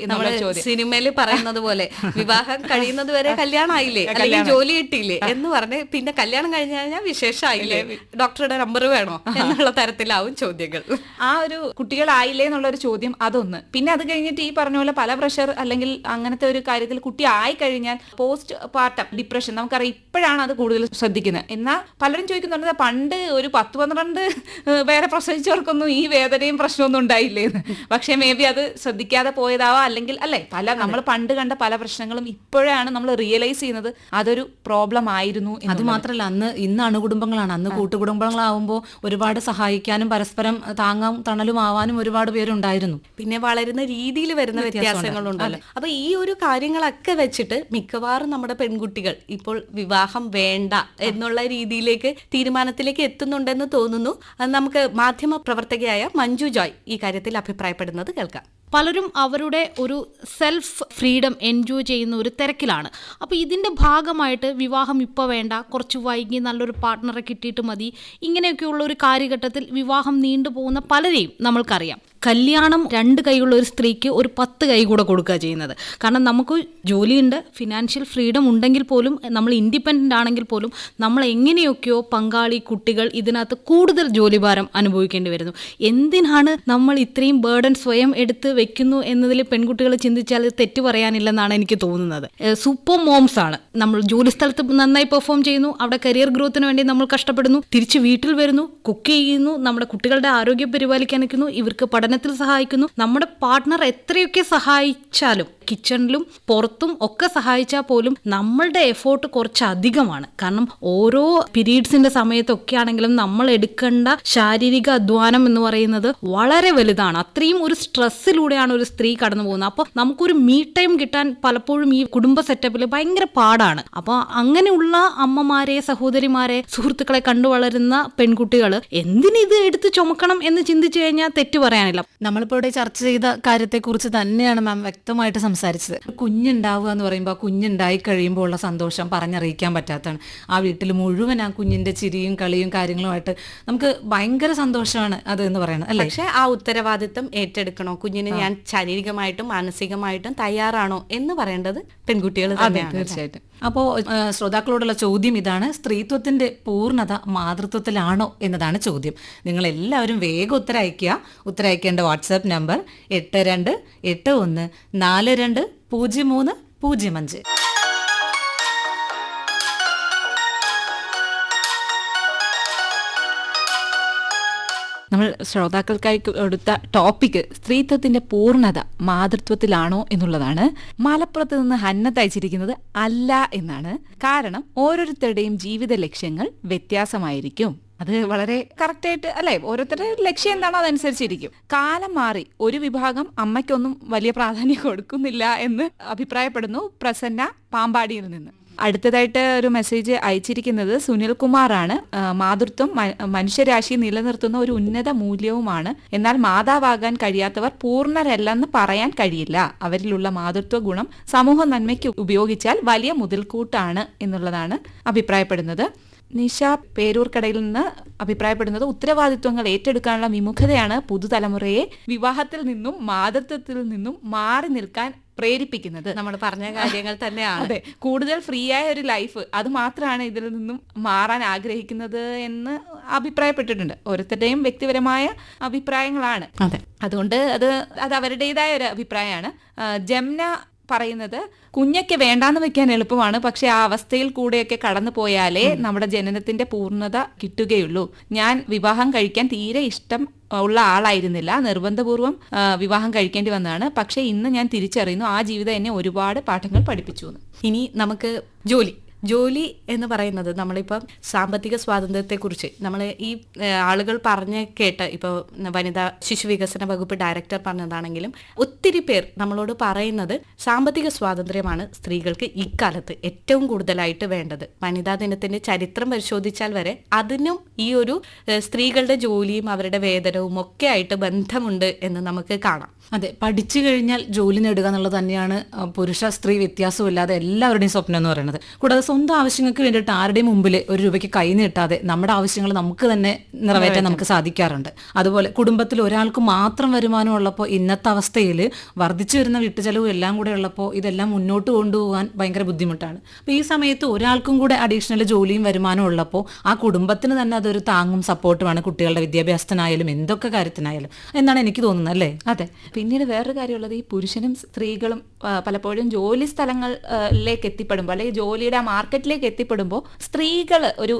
എന്നുള്ള ചോദ്യം. സിനിമയിൽ പറയുന്നത് പോലെ വിവാഹം കഴിയുന്നത് വരെ കല്യാണമായില്ലേ അല്ലെങ്കിൽ ജോലി കിട്ടിയില്ലേ എന്ന് പറഞ്ഞ് പിന്നെ കല്യാണം കഴിഞ്ഞു കഴിഞ്ഞാൽ വിശേഷമായില്ലേ, ഡോക്ടറുടെ നമ്പർ വേണോ എന്നുള്ള തരത്തിലാവും ചോദ്യങ്ങൾ. ആ ഒരു കുട്ടികളായില്ലേ എന്നുള്ളൊരു ചോദ്യം അതൊന്ന്. പിന്നെ അത് കഴിഞ്ഞിട്ട് ഈ പറഞ്ഞ പോലെ പല പ്രഷർ അല്ലെങ്കിൽ അങ്ങനത്തെ ഒരു കാര്യത്തിൽ കുട്ടി ആയി കഴിഞ്ഞാൽ പോസ്റ്റ് പാർട്ടം ഡിപ്രഷൻ നമുക്കറിയാം, ഇപ്പോഴാണ് അത് കൂടുതൽ ശ്രദ്ധിക്കുന്നത്. എന്നാൽ പലരും ചോദിക്കുന്നുണ്ട് പണ്ട് ഒരു 10-12 വേറെ പ്രസവിച്ചവർക്കൊന്നും ഈ വേദനയും പ്രശ്നമൊന്നും ഉണ്ടായില്ലേ എന്ന്. പക്ഷേ മേ ബി അത് ശ്രദ്ധിക്കാതെ പോയതാവാം, അല്ലെങ്കിൽ അല്ലെ നമ്മൾ പണ്ട് കണ്ട പല പ്രശ്നങ്ങളും ഇപ്പോഴാണ് നമ്മൾ റിയലൈസ് ചെയ്യുന്നത് അതൊരു പ്രോബ്ലം ആയിരുന്നു. അത് മാത്രമല്ല ഇന്ന് അണുകുടുംബങ്ങളാണ്, അന്ന് കൂട്ടുകുടുംബങ്ങളാവുമ്പോൾ ഒരുപാട് സഹായിക്കാനും പരസ്പരം താങ്ങാം തണലും ആവാനും ഒരുപാട് പേരുണ്ടായിരുന്നു. പിന്നെ വളരുന്ന രീതിയിൽ വരുന്ന വ്യത്യാസങ്ങളുണ്ടല്ലോ. അപ്പൊ ഈ ഒരു കാര്യങ്ങളൊക്കെ വെച്ചിട്ട് മിക്കവാറും നമ്മുടെ പെൺകുട്ടികൾ ഇപ്പോൾ വിവാഹം വേണ്ട എന്നുള്ള രീതിയിലേക്ക് തീരുമാനത്തിലേക്ക് എത്തുന്നുണ്ടെന്ന് തോന്നുന്നു. നമുക്ക് മാധ്യമ പ്രവർത്തകയായ മഞ്ജു ജോയ് ഈ കാര്യത്തിൽ അഭിപ്രായപ്പെടുന്നത് കേൾക്കാം. പലരും അവരുടെ ഒരു സെൽഫ് ഫ്രീഡം എൻജോയ് ചെയ്യുന്ന ഒരു തിരക്കിലാണ്. അപ്പോൾ ഇതിൻ്റെ ഭാഗമായിട്ട് വിവാഹം ഇപ്പോൾ വേണ്ട, കുറച്ച് വൈകി നല്ലൊരു പാർട്ട്ണറെ കിട്ടിയിട്ട് മതി, ഇങ്ങനെയൊക്കെയുള്ള ഒരു കാലഘട്ടത്തിൽ വിവാഹം നീണ്ടുപോകുന്ന പലരെയും നമ്മൾക്കറിയാം. കല്യാണം 2 കൈയുള്ള ഒരു സ്ത്രീക്ക് ഒരു 10 കൈ കൂടെ കൊടുക്കുക ചെയ്യുന്നത്. കാരണം നമുക്ക് ജോലിയുണ്ട്, ഫിനാൻഷ്യൽ ഫ്രീഡം ഉണ്ടെങ്കിൽ പോലും, നമ്മൾ ഇൻഡിപെൻഡൻ്റ് ആണെങ്കിൽ പോലും നമ്മൾ എങ്ങനെയൊക്കെയോ പങ്കാളി, കുട്ടികൾ ഇതിനകത്ത് കൂടുതൽ ജോലിഭാരം അനുഭവിക്കേണ്ടി വരുന്നു. എന്തിനാണ് നമ്മൾ ഇത്രയും ബേർഡൻ സ്വയം എടുത്ത് വെക്കുന്നു എന്നതിൽ പെൺകുട്ടികൾ ചിന്തിച്ചാൽ തെറ്റ് പറയാനില്ലെന്നാണ് എനിക്ക് തോന്നുന്നത്. സൂപ്പർ മോംസ് ആണ്. നമ്മൾ ജോലി സ്ഥലത്ത് നന്നായി പെർഫോം ചെയ്യുന്നു, അവിടെ കരിയർ ഗ്രോത്തിന് വേണ്ടി നമ്മൾ കഷ്ടപ്പെടുന്നു, തിരിച്ച് വീട്ടിൽ വരുന്നു, കുക്ക് ചെയ്യുന്നു, നമ്മുടെ കുട്ടികളുടെ ആരോഗ്യം പരിപാലിക്കാൻ നിൽക്കുന്നു, ഇവർക്ക് പഠനത്തിൽ സഹായിക്കുന്നു. നമ്മുടെ പാർട്ട്ണർ എത്രയൊക്കെ സഹായിച്ചാലും, കിച്ചണിലും പുറത്തും ഒക്കെ സഹായിച്ചാൽ പോലും നമ്മളുടെ എഫോർട്ട് കുറച്ച് അധികമാണ്. കാരണം ഓരോ പീരീഡ്സിന്റെ സമയത്തൊക്കെ ആണെങ്കിലും നമ്മൾ എടുക്കേണ്ട ശാരീരിക അധ്വാനം എന്ന് പറയുന്നത് വളരെ വലുതാണ്. അത്രയും ഒരു സ്ട്രെസ്സിലൂടെയാണ് ഒരു സ്ത്രീ കടന്നു പോകുന്നത്. അപ്പോൾ നമുക്കൊരു മീ ടൈം കിട്ടാൻ പലപ്പോഴും ഈ കുടുംബ സെറ്റപ്പിൽ ഭയങ്കര പാടാണ്. അപ്പോൾ അങ്ങനെയുള്ള അമ്മമാരെ, സഹോദരിമാരെ, സുഹൃത്തുക്കളെ കണ്ടു വളരുന്ന പെൺകുട്ടികൾ എന്തിനിത് എടുത്ത് ചുമക്കണം എന്ന് ചിന്തിച്ചു കഴിഞ്ഞാൽ തെറ്റ് പറയാനില്ല. നമ്മളിപ്പോൾ ഇവിടെ ചർച്ച ചെയ്ത കാര്യത്തെക്കുറിച്ച് തന്നെയാണ് മാം വ്യക്തമായിട്ട് സംസാരിച്ചത്. കുഞ്ഞുണ്ടാവുക എന്ന് പറയുമ്പോൾ ആ കുഞ്ഞുണ്ടായി കഴിയുമ്പോൾ ഉള്ള സന്തോഷം പറഞ്ഞറിയിക്കാൻ പറ്റാത്തതാണ്. ആ വീട്ടിൽ മുഴുവൻ ആ കുഞ്ഞിന്റെ ചിരിയും കളിയും കാര്യങ്ങളുമായിട്ട് നമുക്ക് ഭയങ്കര സന്തോഷമാണ് അത് എന്ന് പറയുന്നത്, അല്ലേ? പക്ഷെ ആ ഉത്തരവാദിത്തം ഏറ്റെടുക്കണോ, കുഞ്ഞിന് ഞാൻ ശാരീരികമായിട്ടും മാനസികമായിട്ടും തയ്യാറാണോ എന്ന് പറയേണ്ടത് പെൺകുട്ടികൾ തന്നെയാണ്. തീർച്ചയായിട്ടും. അപ്പോൾ ശ്രോതാക്കളോടുള്ള ചോദ്യം ഇതാണ്: സ്ത്രീത്വത്തിന്റെ പൂർണ്ണത മാതൃത്വത്തിലാണോ എന്നതാണ് ചോദ്യം. നിങ്ങൾ എല്ലാവരും വേഗം ഉത്തരം അയക്കുക. ഉത്തരം അയക്കേണ്ട വാട്സാപ്പ് നമ്പർ 8281420305. നമ്മൾ ശ്രോതാക്കൾക്കായി കൊടുത്ത ടോപ്പിക് സ്ത്രീത്വത്തിന്റെ പൂർണ്ണത മാതൃത്വത്തിലാണോ എന്നുള്ളതാണ്. മലപ്പുറത്ത് നിന്ന് ഹന്നത്ത് അയച്ചിരിക്കുന്നത് അല്ല എന്നാണ്. കാരണം ഓരോരുത്തരുടെയും ജീവിത ലക്ഷ്യങ്ങൾ വ്യത്യാസമായിരിക്കും. അത് വളരെ കറക്റ്റായിട്ട് അല്ലേ? ഓരോരുത്തരുടെ ലക്ഷ്യം എന്താണോ അതനുസരിച്ചിരിക്കും. കാലം മാറി, ഒരു വിഭാഗം അമ്മയ്ക്കൊന്നും വലിയ പ്രാധാന്യം കൊടുക്കുന്നില്ല എന്ന് അഭിപ്രായപ്പെടുന്നു പ്രസന്ന പാമ്പാടിയിൽ നിന്ന്. അടുത്തതായിട്ട് ഒരു മെസ്സേജ് അയച്ചിരിക്കുന്നത് സുനിൽ കുമാറാണ്. മാതൃത്വം മനുഷ്യരാശി നിലനിർത്തുന്ന ഒരു ഉന്നത മൂല്യവുമാണ്. എന്നാൽ മാതാവാകാൻ കഴിയാത്തവർ പൂർണ്ണരല്ലെന്ന് പറയാൻ കഴിയില്ല. അവരിലുള്ള മാതൃത്വ ഗുണം സമൂഹ നന്മയ്ക്ക് ഉപയോഗിച്ചാൽ വലിയ മുതൽക്കൂട്ടാണ് എന്നുള്ളതാണ് അഭിപ്രായപ്പെടുന്നത്. നിഷ പേരൂർക്കടയിൽ നിന്ന് അഭിപ്രായപ്പെടുന്നത് ഉത്തരവാദിത്വങ്ങൾ ഏറ്റെടുക്കാനുള്ള വിമുഖതയാണ് പുതുതലമുറയെ വിവാഹത്തിൽ നിന്നും മാതൃത്വത്തിൽ നിന്നും മാറി നിൽക്കാൻ പ്രേരിപ്പിക്കുന്നത്. നമ്മൾ പറഞ്ഞ കാര്യങ്ങൾ തന്നെയാണ്. അതെ, കൂടുതൽ ഫ്രീ ആയ ഒരു ലൈഫ്, അത് മാത്രമാണ് ഇതിൽ നിന്നും മാറാൻ ആഗ്രഹിക്കുന്നത് എന്ന് അഭിപ്രായപ്പെട്ടിട്ടുണ്ട്. ഓരോരുത്തരുടെയും വ്യക്തിപരമായ അഭിപ്രായങ്ങളാണ്. അതെ, അതുകൊണ്ട് അത് അവരുടേതായ ഒരു അഭിപ്രായമാണ്. ജംന പറയുന്നത് കുഞ്ഞൊക്കെ വേണ്ടാന്ന് വെക്കാൻ എളുപ്പമാണ്, പക്ഷെ ആ അവസ്ഥയിൽ കൂടെയൊക്കെ കടന്നു പോയാലേ നമ്മുടെ ജനനത്തിന്റെ പൂർണ്ണത കിട്ടുകയുള്ളൂ. ഞാൻ വിവാഹം കഴിക്കാൻ തീരെ ഇഷ്ടം ഉള്ള ആളായിരുന്നില്ല, നിർബന്ധപൂർവ്വം വിവാഹം കഴിക്കേണ്ടി വന്നതാണ്. പക്ഷെ ഇന്ന് ഞാൻ തിരിച്ചറിയുന്നു ആ ജീവിതം എന്നെ ഒരുപാട് പാഠങ്ങൾ പഠിപ്പിച്ചു എന്ന്. ഇനി നമുക്ക് ജോലി എന്ന് പറയുന്നത്, നമ്മളിപ്പം സാമ്പത്തിക സ്വാതന്ത്ര്യത്തെക്കുറിച്ച് നമ്മൾ ഈ ആളുകൾ പറഞ്ഞ് കേട്ട്, ഇപ്പോൾ വനിതാ ശിശു വികസന വകുപ്പ് ഡയറക്ടർ പറഞ്ഞതാണെങ്കിലും ഒത്തിരി പേർ നമ്മളോട് പറയുന്നത് സാമ്പത്തിക സ്വാതന്ത്ര്യമാണ് സ്ത്രീകൾക്ക് ഇക്കാലത്ത് ഏറ്റവും കൂടുതലായിട്ട് വേണ്ടത്. വനിതാ ദിനത്തിന്റെ ചരിത്രം പരിശോധിച്ചാൽ വരെ അതിനും ഈ ഒരു സ്ത്രീകളുടെ ജോലിയും അവരുടെ വേതനവും ഒക്കെ ആയിട്ട് ബന്ധമുണ്ട് എന്ന് നമുക്ക് കാണാം. അതെ, പഠിച്ചു കഴിഞ്ഞാൽ ജോലി നേടുക എന്നുള്ളത് തന്നെയാണ് പുരുഷ സ്ത്രീ വ്യത്യാസമില്ലാതെ എല്ലാവരുടെയും സ്വപ്നം എന്ന് പറയുന്നത്. കൂടാതെ സ്വന്തം ആവശ്യങ്ങൾക്ക് വേണ്ടിയിട്ട് ആരുടെയും മുമ്പിൽ ഒരു രൂപയ്ക്ക് കൈ നീട്ടാതെ നമ്മുടെ ആവശ്യങ്ങൾ നമുക്ക് തന്നെ നിറവേറ്റാൻ നമുക്ക് സാധിക്കാറുണ്ട്. അതുപോലെ കുടുംബത്തിൽ ഒരാൾക്ക് മാത്രം വരുമാനം ഉള്ളപ്പോൾ ഇന്നത്തെ അവസ്ഥയിൽ വർദ്ധിച്ചു വരുന്ന വീട്ടുചെലവും എല്ലാം കൂടെ ഉള്ളപ്പോൾ ഇതെല്ലാം മുന്നോട്ട് കൊണ്ടുപോകാൻ ഭയങ്കര ബുദ്ധിമുട്ടാണ്. അപ്പോൾ ഈ സമയത്ത് ഒരാൾക്കും കൂടെ അഡീഷണൽ ജോലിയും വരുമാനവും ഉള്ളപ്പോൾ ആ കുടുംബത്തിന് തന്നെ അതൊരു താങ്ങും സപ്പോർട്ടുമാണ്, കുട്ടികളുടെ വിദ്യാഭ്യാസത്തിനായാലും എന്തൊക്കെ കാര്യത്തിനായാലും എന്നാണ് എനിക്ക് തോന്നുന്നത്, അല്ലേ? അതെ. പിന്നീട് വേറൊരു കാര്യമുള്ളത്, ഈ പുരുഷനും സ്ത്രീകളും പലപ്പോഴും ജോലി സ്ഥലങ്ങളിലേക്ക് എത്തിപ്പെടുമ്പോൾ അല്ലെങ്കിൽ ജോലിയുടെ ആ മാർക്കറ്റിലേക്ക് എത്തിപ്പെടുമ്പോൾ സ്ത്രീകൾ ഒരു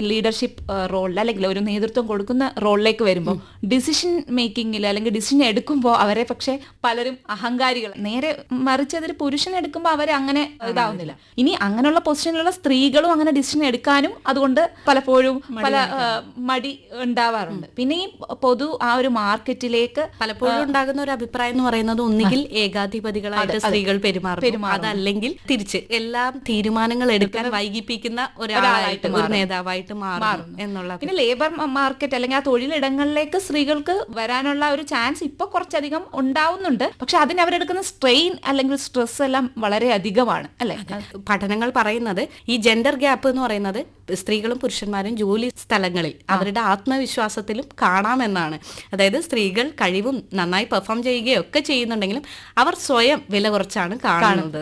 ലീഡർഷിപ്പ് റോളിൽ അല്ലെങ്കിൽ ഒരു നേതൃത്വം കൊടുക്കുന്ന റോളിലേക്ക് വരുമ്പോൾ ഡിസിഷൻ മേക്കിങ്ങിൽ അല്ലെങ്കിൽ ഡിസിഷൻ എടുക്കുമ്പോൾ അവരെ പക്ഷെ പലരും അഹങ്കാരികൾ, നേരെ മറിച്ചതൊരു പുരുഷൻ എടുക്കുമ്പോൾ അവർ അങ്ങനെ ഇതാവുന്നില്ല. ഇനി അങ്ങനെയുള്ള പൊസിഷനിലുള്ള സ്ത്രീകളും അങ്ങനെ ഡിസിഷൻ എടുക്കാനും അതുകൊണ്ട് പലപ്പോഴും പല മടി ഉണ്ടാവാറുണ്ട്. പിന്നെ ഈ പൊതു ആ ഒരു മാർക്കറ്റിലേക്ക് പലപ്പോഴും ഉണ്ടാകുന്ന ഒരു അഭിപ്രായം എന്ന് പറയുന്നത് ഒന്നുകിൽ ഏകാധിപതികളായിട്ട് സ്ത്രീകൾ പെരുമാറും, അതല്ലെങ്കിൽ തിരിച്ച് എല്ലാം തീരുമാനങ്ങൾ എടുക്കാൻ വൈകിപ്പിക്കുന്ന ഒരാളായിട്ട് ഒരു നേതാവായിട്ട് മാറും എന്നുള്ള. പിന്നെ ലേബർ മാർക്കറ്റ് അല്ലെങ്കിൽ ആ തൊഴിലിടങ്ങളിലേക്ക് സ്ത്രീകൾക്ക് വരാനുള്ള ഒരു ചാൻസ് ഇപ്പൊ കുറച്ചധികം ഉണ്ടാവുന്നുണ്ട്. പക്ഷെ അതിന് അവരെടുക്കുന്ന സ്ട്രെയിൻ അല്ലെങ്കിൽ സ്ട്രെസ് എല്ലാം വളരെ അധികമാണ്, അല്ലെ? പഠനങ്ങൾ പറയുന്നത് ഈ ജെൻഡർ ഗ്യാപ്പ് എന്ന് പറയുന്നത് സ്ത്രീകളും പുരുഷന്മാരും ജോലി സ്ഥലങ്ങളിൽ അവരുടെ ആത്മവിശ്വാസത്തിലും കാണാമെന്നാണ്. അതായത് സ്ത്രീകൾ കഴിവും നന്നായി പെർഫോം ചെയ്യുകയൊക്കെ ചെയ്യുന്നുണ്ടെങ്കിലും അവർ സ്വയം വില കുറച്ചാണ് കാണുന്നത്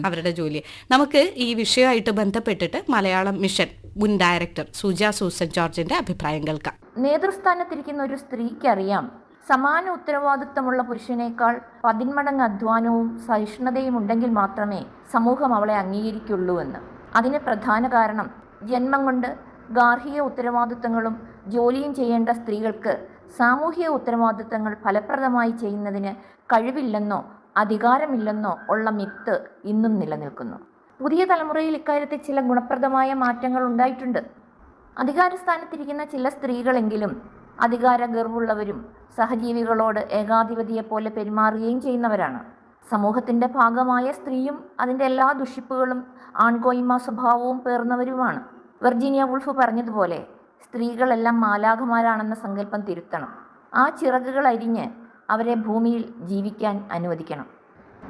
അവരുടെ ജോലിയെ. നമുക്ക് ഈ വിഷയമായിട്ട് ബന്ധപ്പെട്ടിട്ട് മലയാളം മിഷൻ മുൻ ഡയറക്ടർ സുജ സൂസൻ ജോർജിന്റെ അഭിപ്രായം കേൾക്കാം. നേതൃസ്ഥാനത്തിരിക്കുന്ന ഒരു സ്ത്രീക്കറിയാം സമാന ഉത്തരവാദിത്തമുള്ള പുരുഷനേക്കാൾ 10 മടങ്ങ് അധ്വാനവും സഹിഷ്ണുതയും ഉണ്ടെങ്കിൽ മാത്രമേ സമൂഹം അവളെ അംഗീകരിക്കുള്ളൂ എന്ന്. അതിന് പ്രധാന കാരണം ജന്മം കൊണ്ട് ഗാർഹിക ഉത്തരവാദിത്തങ്ങളും ജോലിയും ചെയ്യേണ്ട സ്ത്രീകൾക്ക് സാമൂഹിക ഉത്തരവാദിത്തങ്ങൾ ഫലപ്രദമായി ചെയ്യുന്നതിന് കഴിവില്ലെന്നോ അധികാരമില്ലെന്നോ ഉള്ള മിത്ത് ഇന്നും നിലനിൽക്കുന്നു. പുതിയ തലമുറയിൽ ഇക്കാര്യത്തിൽ ചില ഗുണപ്രദമായ മാറ്റങ്ങൾ ഉണ്ടായിട്ടുണ്ട്. അധികാരസ്ഥാനത്തിരിക്കുന്ന ചില സ്ത്രീകളെങ്കിലും അധികാര ഗർവുള്ളവരും സഹജീവികളോട് ഏകാധിപതിയെപ്പോലെ പെരുമാറുകയും ചെയ്യുന്നവരാണ്. സമൂഹത്തിൻ്റെ ഭാഗമായ സ്ത്രീയും അതിൻ്റെ എല്ലാ ദുഷിപ്പുകളും ആൺകോയ്മ സ്വഭാവവും പേർന്നവരുമാണ്. വെർജീനിയ വുൾഫ് പറഞ്ഞതുപോലെ സ്ത്രീകളെല്ലാം മാലാഖമാരാണെന്ന സങ്കല്പം തിരുത്തണം. ആ ചിറകുകൾ അരിഞ്ഞ് അവരെ ഭൂമിയിൽ ജീവിക്കാൻ അനുവദിക്കണം.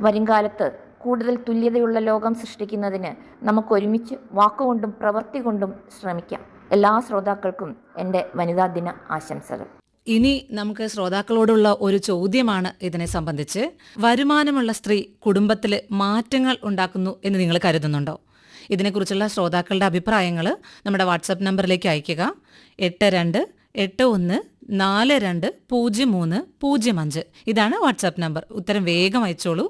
വരുംകാലത്ത് കൂടുതൽ തുല്യതയുള്ള ലോകം സൃഷ്ടിക്കുന്നതിന് നമുക്കൊരുമിച്ച് വാക്കുകൊണ്ടും പ്രവൃത്തി കൊണ്ടും ശ്രമിക്കാം. എല്ലാ ശ്രോതാക്കൾക്കും എൻ്റെ വനിതാ ദിന ആശംസകൾ. ഇനി നമുക്ക് ശ്രോതാക്കളോടുള്ള ഒരു ചോദ്യമാണ് ഇതിനെ സംബന്ധിച്ച്. വരുമാനമുള്ള സ്ത്രീ കുടുംബത്തിൽ മാറ്റങ്ങൾ ഉണ്ടാക്കുന്നു എന്ന് നിങ്ങൾ കരുതുന്നുണ്ടോ? ഇതിനെക്കുറിച്ചുള്ള ശ്രോതാക്കളുടെ അഭിപ്രായങ്ങൾ നമ്മുടെ വാട്സപ്പ് നമ്പറിലേക്ക് അയയ്ക്കുക. 8281420305. ഇതാണ് വാട്സാപ്പ് നമ്പർ. ഉത്തരം വേഗം അയച്ചോളൂ.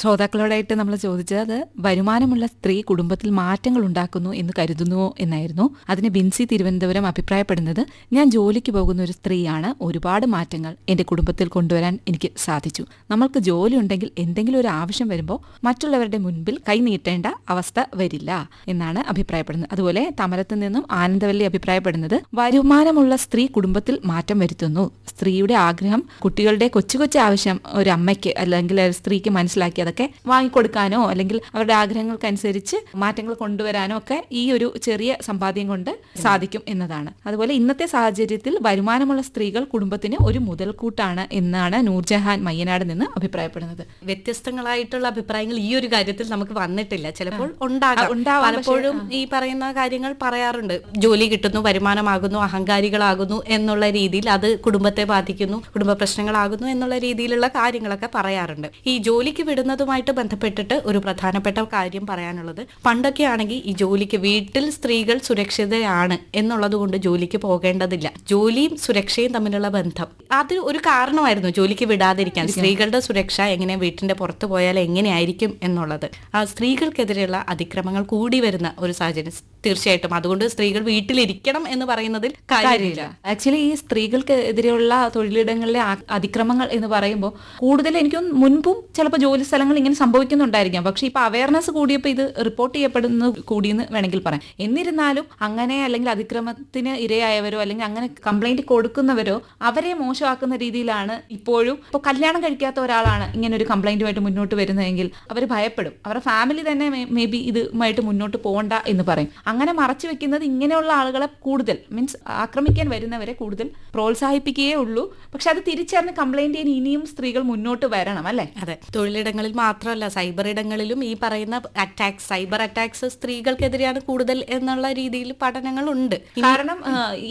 ശ്രോതാക്കളോടായിട്ട് നമ്മൾ ചോദിച്ചത് വരുമാനമുള്ള സ്ത്രീ കുടുംബത്തിൽ മാറ്റങ്ങൾ ഉണ്ടാക്കുന്നു എന്ന് കരുതുന്നുവോ എന്നായിരുന്നു. അതിന് ബിൻസി തിരുവനന്തപുരം അഭിപ്രായപ്പെടുന്നത്, ഞാൻ ജോലിക്ക് പോകുന്ന ഒരു സ്ത്രീയാണ്. ഒരുപാട് മാറ്റങ്ങൾ എൻ്റെ കുടുംബത്തിൽ കൊണ്ടുവരാൻ എനിക്ക് സാധിച്ചു. നമ്മൾക്ക് ജോലി ഉണ്ടെങ്കിൽ എന്തെങ്കിലും ഒരു ആവശ്യം വരുമ്പോൾ മറ്റുള്ളവരുടെ മുൻപിൽ കൈ നീട്ടേണ്ട അവസ്ഥ വരില്ല എന്നാണ് അഭിപ്രായപ്പെടുന്നത്. അതുപോലെ തമരത്ത് നിന്നും ആനന്ദവല്ലി അഭിപ്രായപ്പെടുന്നത്, വരുമാനമുള്ള സ്ത്രീ കുടുംബത്തിൽ മാറ്റം വരുത്തുന്നു. സ്ത്രീയുടെ ആഗ്രഹം, കുട്ടികളുടെ കൊച്ചു കൊച്ചു ആവശ്യം ഒരു അമ്മയ്ക്ക് അല്ലെങ്കിൽ ഒരു സ്ത്രീക്ക് മനസ്സിലാക്കി അതൊക്കെ വാങ്ങിക്കൊടുക്കാനോ അല്ലെങ്കിൽ അവരുടെ ആഗ്രഹങ്ങൾക്കനുസരിച്ച് മാറ്റങ്ങൾ കൊണ്ടുവരാനോ ഒക്കെ ഈ ഒരു ചെറിയ സമ്പാദ്യം കൊണ്ട് സാധിക്കും എന്നതാണ്. അതുപോലെ ഇന്നത്തെ സാഹചര്യത്തിൽ വരുമാനമുള്ള സ്ത്രീകൾ കുടുംബത്തിന് ഒരു മുതൽക്കൂട്ടാണ് എന്നാണ് നൂർജഹാൻ മയ്യനാട് നിന്ന് അഭിപ്രായപ്പെടുന്നത്. വ്യത്യസ്തങ്ങളായിട്ടുള്ള അഭിപ്രായങ്ങൾ ഈ ഒരു കാര്യത്തിൽ നമുക്ക് വന്നിട്ടില്ല. ചിലപ്പോൾ ഉണ്ടാകാം. പലപ്പോഴും ഈ പറയുന്ന കാര്യങ്ങൾ പറയാറുണ്ട്. ജോലി കിട്ടുന്നു, വരുമാനമാകുന്നു, അഹങ്കാരികളാകുന്നു എന്നുള്ള രീതിയിൽ അത് കുടുംബത്തെ ബാധിക്കുന്നു, കുടുംബ പ്രശ്നങ്ങളാകുന്നു എന്നുള്ള രീതിയിലുള്ള കാര്യങ്ങളൊക്കെ പറയാറുണ്ട്. ഈ ജോലിക്ക് വിടുന്നതുമായിട്ട് ബന്ധപ്പെട്ടിട്ട് ഒരു പ്രധാനപ്പെട്ട കാര്യം പറയാനുള്ളത്, പണ്ടൊക്കെ ആണെങ്കിൽ ഈ ജോലിക്ക് വീട്ടിൽ സ്ത്രീകൾ സുരക്ഷിതയാണ് എന്നുള്ളത് കൊണ്ട് ജോലിക്ക് പോകേണ്ടതില്ല. ജോലിയും സുരക്ഷയും തമ്മിലുള്ള ബന്ധം അത് ഒരു കാരണമായിരുന്നു ജോലിക്ക് വിടാതിരിക്കാൻ. സ്ത്രീകളുടെ സുരക്ഷ എങ്ങനെ വീട്ടിന്റെ പുറത്ത് പോയാൽ എങ്ങനെയായിരിക്കും എന്നുള്ളത്. ആ സ്ത്രീകൾക്കെതിരെയുള്ള അതിക്രമങ്ങൾ കൂടി വരുന്ന ഒരു സാഹചര്യം തീർച്ചയായിട്ടും. അതുകൊണ്ട് സ്ത്രീകൾ വീട്ടിലിരിക്കണം എന്ന് പറയുന്നതിൽ കാര്യമില്ല. ആക്ച്വലി ഈ സ്ത്രീകൾക്ക് എതിരെയുള്ള തൊഴിലിടങ്ങളിലെ അതിക്രമങ്ങൾ എന്ന് പറയുമ്പോൾ കൂടുതൽ എനിക്കും മുൻപും ചിലപ്പോൾ ജോലി സ്ഥലങ്ങൾ ഇങ്ങനെ സംഭവിക്കുന്നുണ്ടായിരിക്കാം. പക്ഷെ ഇപ്പൊ അവയർനെസ് കൂടിയപ്പോൾ ഇത് റിപ്പോർട്ട് ചെയ്യപ്പെടുന്നു കൂടിയെന്ന് വേണമെങ്കിൽ പറയാം. എന്നിരുന്നാലും അങ്ങനെ അല്ലെങ്കിൽ അതിക്രമത്തിന് ഇരയായവരോ അല്ലെങ്കിൽ അങ്ങനെ കംപ്ലൈന്റ് കൊടുക്കുന്നവരോ അവരെ മോശമാക്കുന്ന രീതിയിലാണ് ഇപ്പോഴും. ഇപ്പോൾ കല്യാണം കഴിക്കാത്ത ഒരാളാണ് ഇങ്ങനെ ഒരു കംപ്ലൈന്റുമായിട്ട് മുന്നോട്ട് വരുന്നതെങ്കിൽ അവർ ഭയപ്പെടും. അവരുടെ ഫാമിലി തന്നെ മേ ബി ഇതുമായിട്ട് മുന്നോട്ട് പോകണ്ട എന്ന് പറയും. അങ്ങനെ മറച്ചു വെക്കുന്നത് ഇങ്ങനെയുള്ള ആളുകളെ കൂടുതൽ മീൻസ് ആക്രമിക്കാൻ വരുന്നവരെ കൂടുതൽ പ്രോത്സാഹിപ്പിക്കുകയേ ഉള്ളൂ. പക്ഷെ അത് തിരിച്ചറിഞ്ഞ് കംപ്ലൈന്റ് ചെയ്യാൻ ഇനിയും സ്ത്രീകൾ മുന്നോട്ട് വരണം അല്ലേ? അതെ, തൊഴിലിടങ്ങളിൽ മാത്രമല്ല സൈബർ ഇടങ്ങളിലും ഈ പറയുന്ന അറ്റാക്സ്, സൈബർ അറ്റാക്സ് സ്ത്രീകൾക്കെതിരെയാണ് കൂടുതൽ എന്നുള്ള രീതിയിൽ പഠനങ്ങളുണ്ട്. കാരണം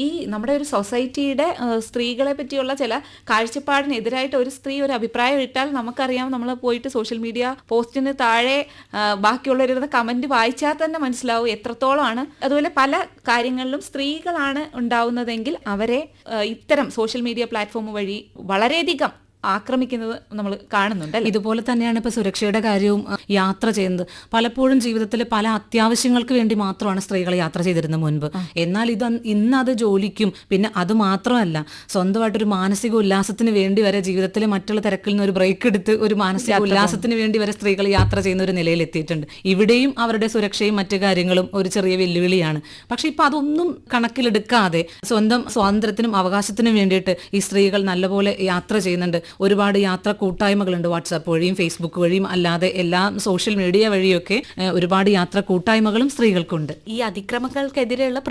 ഈ നമ്മുടെ ഒരു സൊസൈറ്റിയുടെ സ്ത്രീകളെ പറ്റിയുള്ള ചില കാഴ്ചപ്പാടിനെതിരായിട്ട് ഒരു സ്ത്രീ ഒരു അഭിപ്രായം ഇട്ടാൽ നമുക്കറിയാം, നമ്മൾ പോയിട്ട് സോഷ്യൽ മീഡിയ പോസ്റ്റിന് താഴെ ബാക്കിയുള്ളവരുടെ കമന്റ് വായിച്ചാൽ തന്നെ മനസ്സിലാവും എത്രത്തോളമാണ്. അതുപോലെ പല കാര്യങ്ങളിലും സ്ത്രീകളാണ് ഉണ്ടാവുന്നതെങ്കിൽ അവരെ ഇത്തരം സോഷ്യൽ മീഡിയ പ്ലാറ്റ്ഫോം വഴി വളരെയധികം ആക്രമിക്കുന്നത് നമ്മൾ കാണുന്നുണ്ട്. ഇതുപോലെ തന്നെയാണ് ഇപ്പോൾ സുരക്ഷയുടെ കാര്യവും യാത്ര ചെയ്യുന്നത്. പലപ്പോഴും ജീവിതത്തിൽ പല അത്യാവശ്യങ്ങൾക്ക് വേണ്ടി മാത്രമാണ് സ്ത്രീകൾ യാത്ര ചെയ്തിരുന്നത് മുൻപ്. എന്നാൽ ഇന്നത് ജോലിക്കും പിന്നെ അത് മാത്രമല്ല സ്വന്തമായിട്ടൊരു മാനസിക ഉല്ലാസത്തിന് വേണ്ടി വരെ ജീവിതത്തിലെ മറ്റുള്ള തിരക്കിൽ നിന്ന് ഒരു ബ്രേക്ക് എടുത്ത് ഒരു മാനസിക ഉല്ലാസത്തിന് വേണ്ടി വരെ സ്ത്രീകൾ യാത്ര ചെയ്യുന്ന ഒരു നിലയിൽ എത്തിയിട്ടുണ്ട്. ഇവിടെയും അവരുടെ സുരക്ഷയും മറ്റു കാര്യങ്ങളും ഒരു ചെറിയ വെല്ലുവിളിയാണ്. പക്ഷെ ഇപ്പൊ അതൊന്നും കണക്കിലെടുക്കാതെ സ്വന്തം സ്വാതന്ത്ര്യത്തിനും അവകാശത്തിനും വേണ്ടിയിട്ട് ഈ സ്ത്രീകൾ നല്ലപോലെ യാത്ര ചെയ്യുന്നുണ്ട്. ഒരുപാട് യാത്രാ കൂട്ടായ്മകളുണ്ട്, വാട്സാപ്പ് വഴിയും ഫേസ്ബുക്ക് വഴിയും അല്ലാതെ എല്ലാ സോഷ്യൽ മീഡിയ വഴിയൊക്കെ ഒരുപാട് യാത്രാ കൂട്ടായ്മകളും സ്ത്രീകൾക്കുണ്ട്. ഈ അതിക്രമങ്ങൾക്കെതിരെയുള്ള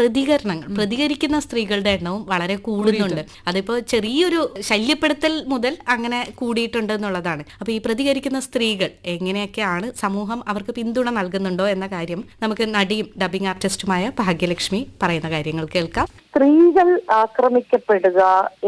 പ്രതികരിക്കുന്ന സ്ത്രീകളുടെ എണ്ണവും വളരെ കൂടുന്നുണ്ട്. അതിപ്പോ ചെറിയൊരു ശല്യപ്പെടുത്തൽ മുതൽ അങ്ങനെ കൂടിയിട്ടുണ്ട് എന്നുള്ളതാണ്. അപ്പൊ ഈ പ്രതികരിക്കുന്ന സ്ത്രീകൾ എങ്ങനെയൊക്കെയാണ് സമൂഹം അവർക്ക് പിന്തുണ നൽകുന്നുണ്ടോ എന്ന കാര്യം നമുക്ക് നടിയും ഡബിംഗ് ആർട്ടിസ്റ്റുമായ ഭാഗ്യലക്ഷ്മി പറയുന്ന കാര്യങ്ങൾ കേൾക്കാം. സ്ത്രീകൾ ആക്രമിക്കപ്പെടുക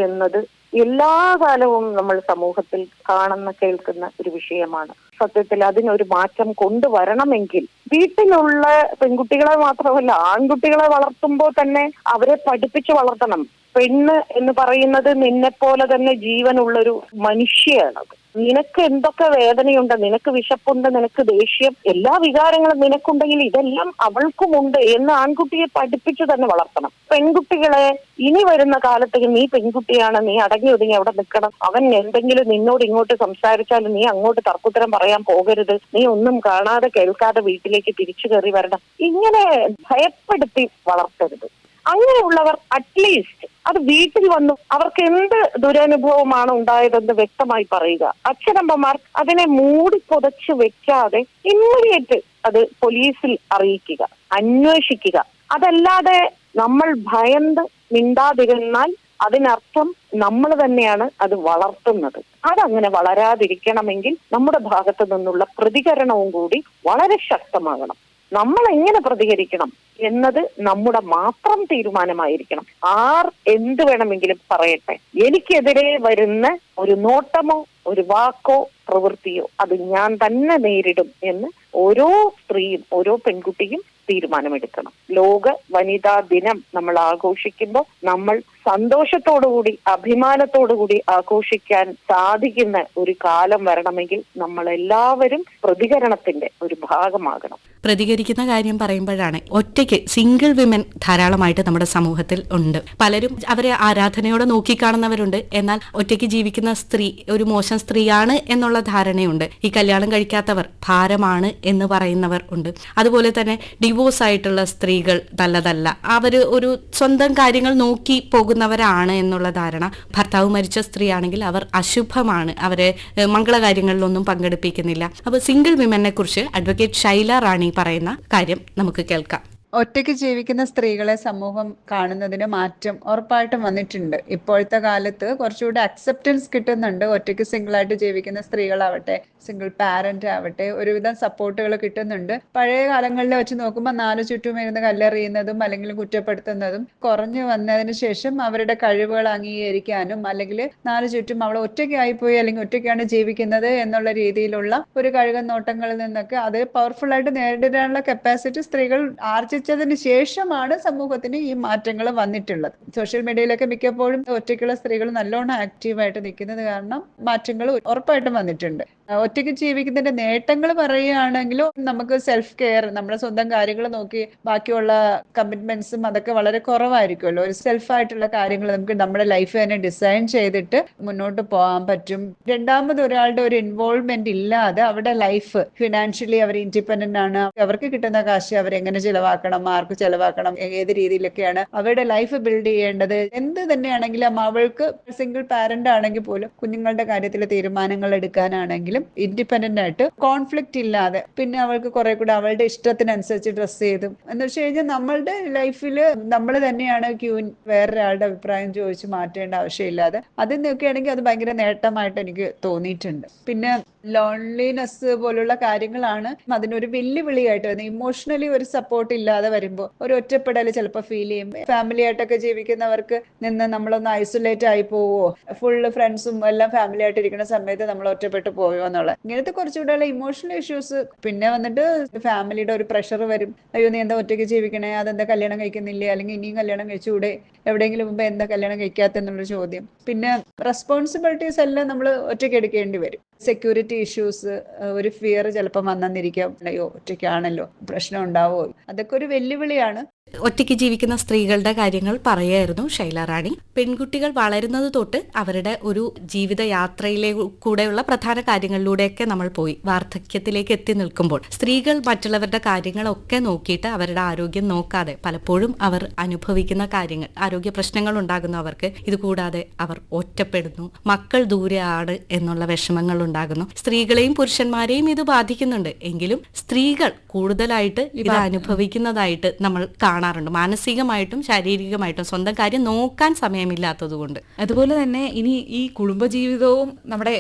എന്നത് എല്ലാ കാലവും നമ്മൾ സമൂഹത്തിൽ കാണുന്ന കേൾക്കുന്ന ഒരു വിഷയമാണ്. സത്യത്തിൽ അതിനൊരു മാറ്റം കൊണ്ടുവരണമെങ്കിൽ വീട്ടിലുള്ള പെൺകുട്ടികളെ മാത്രമല്ല ആൺകുട്ടികളെ വളർത്തുമ്പോൾ തന്നെ അവരെ പഠിപ്പിച്ച് വളർത്തണം. പെണ്ണ് എന്ന് പറയുന്നത് നിന്നെപ്പോലെ തന്നെ ജീവനുള്ളൊരു മനുഷ്യയാണത്. നിനക്ക് എന്തൊക്കെ വേദനയുണ്ട്, നിനക്ക് വിശപ്പുണ്ട്, നിനക്ക് ദേഷ്യം, എല്ലാ വികാരങ്ങളും നിനക്കുണ്ടെങ്കിൽ ഇതെല്ലാം അവൾക്കുമുണ്ട് എന്ന് ആൺകുട്ടിയെ പഠിപ്പിച്ചു തന്നെ വളർത്തണം. പെൺകുട്ടികളെ ഇനി വരുന്ന കാലത്തേക്ക് നീ പെൺകുട്ടിയാണ്, നീ അടങ്ങി ഒതുങ്ങി അവിടെ നിൽക്കണം, അവൻ എന്തെങ്കിലും നിന്നോട് ഇങ്ങോട്ട് സംസാരിച്ചാൽ നീ അങ്ങോട്ട് തർക്കുത്തരം പറയാൻ പോകരുത്, നീ ഒന്നും കാണാതെ കേൾക്കാതെ വീട്ടിലേക്ക് തിരിച്ചു കയറി വരണം, ഇങ്ങനെ ഭയപ്പെടുത്തി വളർത്തരുത്. അങ്ങനെയുള്ളവർ അറ്റ്ലീസ്റ്റ് അത് വീട്ടിൽ വന്നു അവർക്ക് എന്ത് ദുരനുഭവമാണ് ഉണ്ടായതെന്ന് വ്യക്തമായി പറയുക. അച്ഛനമ്മമാർ അതിനെ മൂടി പുതച്ച് വെക്കാതെ ഇമ്മീഡിയറ്റ് അത് പോലീസിൽ അറിയിക്കുക, അന്വേഷിക്കുക. അതല്ലാതെ നമ്മൾ ഭയന്ന് മിണ്ടാതിരുന്നാൽ അതിനർത്ഥം നമ്മൾ തന്നെയാണ് അത് വളർത്തുന്നത്. അതങ്ങനെ വളരാതിരിക്കണമെങ്കിൽ നമ്മുടെ ഭാഗത്തു നിന്നുള്ള പ്രതികരണവും കൂടി വളരെ ശക്തമാകണം. നമ്മൾ എങ്ങനെ പ്രതികരിക്കണം എന്നത് നമ്മുടെ മാത്രം തീരുമാനമായിരിക്കണം. ആർ എന്ത് വേണമെങ്കിലും പറയട്ടെ, എനിക്കെതിരെ വരുന്ന ഒരു നോട്ടമോ ഒരു വാക്കോ പ്രവൃത്തിയോ അത് ഞാൻ തന്നെ നേരിടും എന്ന് ഓരോ സ്ത്രീയും ഓരോ പെൺകുട്ടിയും തീരുമാനമെടുക്കണം. ലോക വനിതാ ദിനം നമ്മൾ ആഘോഷിക്കുമ്പോൾ നമ്മൾ സന്തോഷത്തോടുകൂടി അഭിമാനത്തോടുകൂടി ആഘോഷിക്കാൻ സാധിക്കുന്ന ഒരു കാലം വരണമെങ്കിൽ നമ്മൾ എല്ലാവരും പ്രതികരണത്തിന്റെ ഒരു ഭാഗമാകണം. പ്രതികരിക്കുന്ന കാര്യം പറയുമ്പോഴാണ് ഒറ്റയ്ക്ക് സിംഗിൾ വിമൻ ധാരാളമായിട്ട് നമ്മുടെ സമൂഹത്തിൽ ഉണ്ട്. പലരും അവരെ ആരാധനയോടെ നോക്കിക്കാണുന്നവരുണ്ട്. എന്നാൽ ഒറ്റയ്ക്ക് ജീവിക്കുന്ന സ്ത്രീ ഒരു മോശം സ്ത്രീയാണ് എന്നുള്ള ധാരണയുണ്ട്. ഈ കല്യാണം കഴിക്കാത്തവർ ഭാരമാണ് എന്ന് പറയുന്നവർ ഉണ്ട്. അതുപോലെ തന്നെ ഡിവോഴ്സ് ആയിട്ടുള്ള സ്ത്രീകൾ നല്ലതല്ല, അവർ ഒരു സ്വന്തം കാര്യങ്ങൾ നോക്കി പോകുന്നവരാണ് എന്നുള്ള ധാരണ. ഭർത്താവ് മരിച്ച സ്ത്രീയാണെങ്കിൽ അവർ അശുഭമാണ്, അവരെ മംഗളകാര്യങ്ങളിലൊന്നും പങ്കെടുപ്പിക്കുന്നില്ല. അപ്പോൾ സിംഗിൾ വിമനെ കുറിച്ച് അഡ്വക്കേറ്റ് ശൈല റാണി പറയുന്ന കാര്യം നമുക്ക് കേൾക്കാം. ഒറ്റയ്ക്ക് ജീവിക്കുന്ന സ്ത്രീകളെ സമൂഹം കാണുന്നതിന് മാറ്റം ഉറപ്പായിട്ടും വന്നിട്ടുണ്ട്. ഇപ്പോഴത്തെ കാലത്ത് കുറച്ചുകൂടി അക്സെപ്റ്റൻസ് കിട്ടുന്നുണ്ട്. ഒറ്റയ്ക്ക് സിംഗിളായിട്ട് ജീവിക്കുന്ന സ്ത്രീകളാവട്ടെ, സിംഗിൾ പാരന്റ് ആവട്ടെ, ഒരുവിധം സപ്പോർട്ടുകൾ കിട്ടുന്നുണ്ട്. പഴയ കാലങ്ങളിൽ വെച്ച് നോക്കുമ്പോൾ നാലു ചുറ്റും ഇരുന്ന് കല്ലെറിയുന്നതും അല്ലെങ്കിൽ കുറ്റപ്പെടുത്തുന്നതും കുറഞ്ഞു വന്നതിന് ശേഷം അവരുടെ കഴിവുകൾ അംഗീകരിക്കാനും അല്ലെങ്കിൽ നാലു ചുറ്റും അവൾ ഒറ്റയ്ക്കായിപ്പോയി അല്ലെങ്കിൽ ഒറ്റയ്ക്കാണ് ജീവിക്കുന്നത് എന്നുള്ള രീതിയിലുള്ള ഒരു കഴുകൻ നോട്ടങ്ങളിൽ നിന്നൊക്കെ അത് പവർഫുൾ ആയിട്ട് നേരിടാനുള്ള കപ്പാസിറ്റി സ്ത്രീകൾ ആർജിച്ചതിന് ശേഷമാണ് സമൂഹത്തിന് ഈ മാറ്റങ്ങൾ വന്നിട്ടുള്ളത്. സോഷ്യൽ മീഡിയയിലൊക്കെ മിക്കപ്പോഴും ഒറ്റയ്ക്കുള്ള സ്ത്രീകൾ നല്ലോണം ആക്റ്റീവായിട്ട് നിൽക്കുന്നത് കാരണം മാറ്റങ്ങൾ ഉറപ്പായിട്ടും വന്നിട്ടുണ്ട്. ഒറ്റയ്ക്ക് ജീവിക്കുന്നതിന്റെ നേട്ടങ്ങൾ പറയുകയാണെങ്കിലും നമുക്ക് സെൽഫ് കെയർ, നമ്മുടെ സ്വന്തം കാര്യങ്ങൾ നോക്കി ബാക്കിയുള്ള കമ്മിറ്റ്മെന്റ്സും അതൊക്കെ വളരെ കുറവായിരിക്കുമല്ലോ. ഒരു സെൽഫായിട്ടുള്ള കാര്യങ്ങൾ നമുക്ക് നമ്മുടെ ലൈഫ് തന്നെ ഡിസൈൻ ചെയ്തിട്ട് മുന്നോട്ട് പോകാൻ പറ്റും. രണ്ടാമത് ഒരാളുടെ ഒരു ഇൻവോൾവ്മെന്റ് ഇല്ലാതെ അവരുടെ ലൈഫ് ഫിനാൻഷ്യലി അവർ ഇൻഡിപെൻഡന്റ് ആണ്. അവർക്ക് കിട്ടുന്ന കാശ് അവരെങ്ങനെ ചിലവാക്കണം, ആർക്ക് ചിലവാക്കണം, ഏത് രീതിയിലൊക്കെയാണ് അവരുടെ ലൈഫ് ബിൽഡ് ചെയ്യേണ്ടത്, എന്ത് തന്നെയാണെങ്കിലും അവൾക്ക് സിംഗിൾ പാരന്റ് ആണെങ്കിൽ പോലും കുഞ്ഞുങ്ങളുടെ കാര്യത്തിൽ തീരുമാനങ്ങൾ എടുക്കാനാണെങ്കിലും ഇൻഡിപെൻഡന്റ് ആയിട്ട് കോൺഫ്ലിക്റ്റ് ഇല്ലാതെ പിന്നെ അവൾക്ക് കുറെ കൂടെ അവളുടെ ഇഷ്ടത്തിനനുസരിച്ച് ഡ്രസ് ചെയ്തും എന്ന് വെച്ച് കഴിഞ്ഞാൽ നമ്മളുടെ ലൈഫിൽ നമ്മൾ തന്നെയാണ് ക്യൂൻ, വേറൊരാളുടെ അഭിപ്രായം ചോദിച്ച് മാറ്റേണ്ട ആവശ്യമില്ലാതെ അത് നോക്കുകയാണെങ്കിൽ അത് ഭയങ്കര നേട്ടമായിട്ട് എനിക്ക് തോന്നിയിട്ടുണ്ട്. പിന്നെ ലോൺലിനെസ് പോലുള്ള കാര്യങ്ങളാണ് അതിനൊരു വെല്ലുവിളിയായിട്ട് വരുന്നത്. ഇമോഷണലി ഒരു സപ്പോർട്ട് ഇല്ലാതെ വരുമ്പോൾ ഒരു ഒറ്റപ്പെടൽ ചിലപ്പോൾ ഫീൽ ചെയ്യും. ഫാമിലി ആയിട്ടൊക്കെ ജീവിക്കുന്നവർക്ക് നിന്ന് നമ്മളൊന്ന് ഐസൊലേറ്റ് ആയി പോവോ, ഫുള്ള് ഫ്രണ്ട്സും എല്ലാം ഫാമിലി ആയിട്ട് ഇരിക്കുന്ന സമയത്ത് നമ്മൾ ഒറ്റപ്പെട്ടു പോയോ എന്നുള്ള ഇങ്ങനത്തെ കുറച്ചുകൂടെയുള്ള ഇമോഷണൽ ഇഷ്യൂസ്. പിന്നെ വന്നിട്ട് ഫാമിലിയുടെ ഒരു പ്രഷർ വരും. അയ്യോ നീ എന്താ ഒറ്റയ്ക്ക് ജീവിക്കണേ, അതെന്താ കല്യാണം കഴിക്കുന്നില്ലേ, അല്ലെങ്കിൽ ഇനിയും കല്യാണം കഴിച്ചുകൂടെ, എവിടെയെങ്കിലും മുമ്പ് എന്താ കല്യാണം കഴിക്കാത്തെന്നുള്ള ചോദ്യം. പിന്നെ റെസ്പോൺസിബിലിറ്റീസ് എല്ലാം നമ്മൾ ഒറ്റയ്ക്ക് എടുക്കേണ്ടി വരും. സെക്യൂരിറ്റി ഇഷ്യൂസ്, ഒരു ഫിയർ ചിലപ്പോൾ വന്നിരിക്കാം, അയ്യോ ഒറ്റയ്ക്കാണല്ലോ പ്രശ്നം ഉണ്ടാവുമോ, അതൊക്കെ ഒരു വെല്ലുവിളിയാണ്. ഒറ്റയ്ക്ക് ജീവിക്കുന്ന സ്ത്രീകളുടെ കാര്യങ്ങൾ പറയായിരുന്നു ശൈല റാണി. പെൺകുട്ടികൾ വളരുന്നത് തൊട്ട് അവരുടെ ഒരു ജീവിതയാത്രയിലേക്കൂടെയുള്ള പ്രധാന കാര്യങ്ങളിലൂടെയൊക്കെ നമ്മൾ പോയി വാർദ്ധക്യത്തിലേക്ക് എത്തി നിൽക്കുമ്പോൾ സ്ത്രീകൾ മറ്റുള്ളവരുടെ കാര്യങ്ങളൊക്കെ നോക്കിയിട്ട് അവരുടെ ആരോഗ്യം നോക്കാതെ പലപ്പോഴും അവർ അനുഭവിക്കുന്ന കാര്യങ്ങൾ, ആരോഗ്യ പ്രശ്നങ്ങൾ ഉണ്ടാകുന്നു അവർക്ക്. ഇതുകൂടാതെ അവർ ഒറ്റപ്പെടുന്നു, മക്കൾ ദൂരെയാണ് എന്നുള്ള വിഷമങ്ങൾ ഉണ്ടാകുന്നു. സ്ത്രീകളെയും പുരുഷന്മാരെയും ഇത് ബാധിക്കുന്നുണ്ട്. എങ്കിലും സ്ത്രീകൾ കൂടുതലായിട്ട് ഇത് അനുഭവിക്കുന്നതായിട്ട് നമ്മൾ കാണാറുണ്ട്. മാനസികമായിട്ടും ശാരീരികമായിട്ടും സ്വന്തം കാര്യം നോക്കാൻ സമയമില്ലാത്തതുകൊണ്ട്. അതുപോലെ തന്നെ ഇനി ഈ കുടുംബജീവിതവും നമ്മുടെ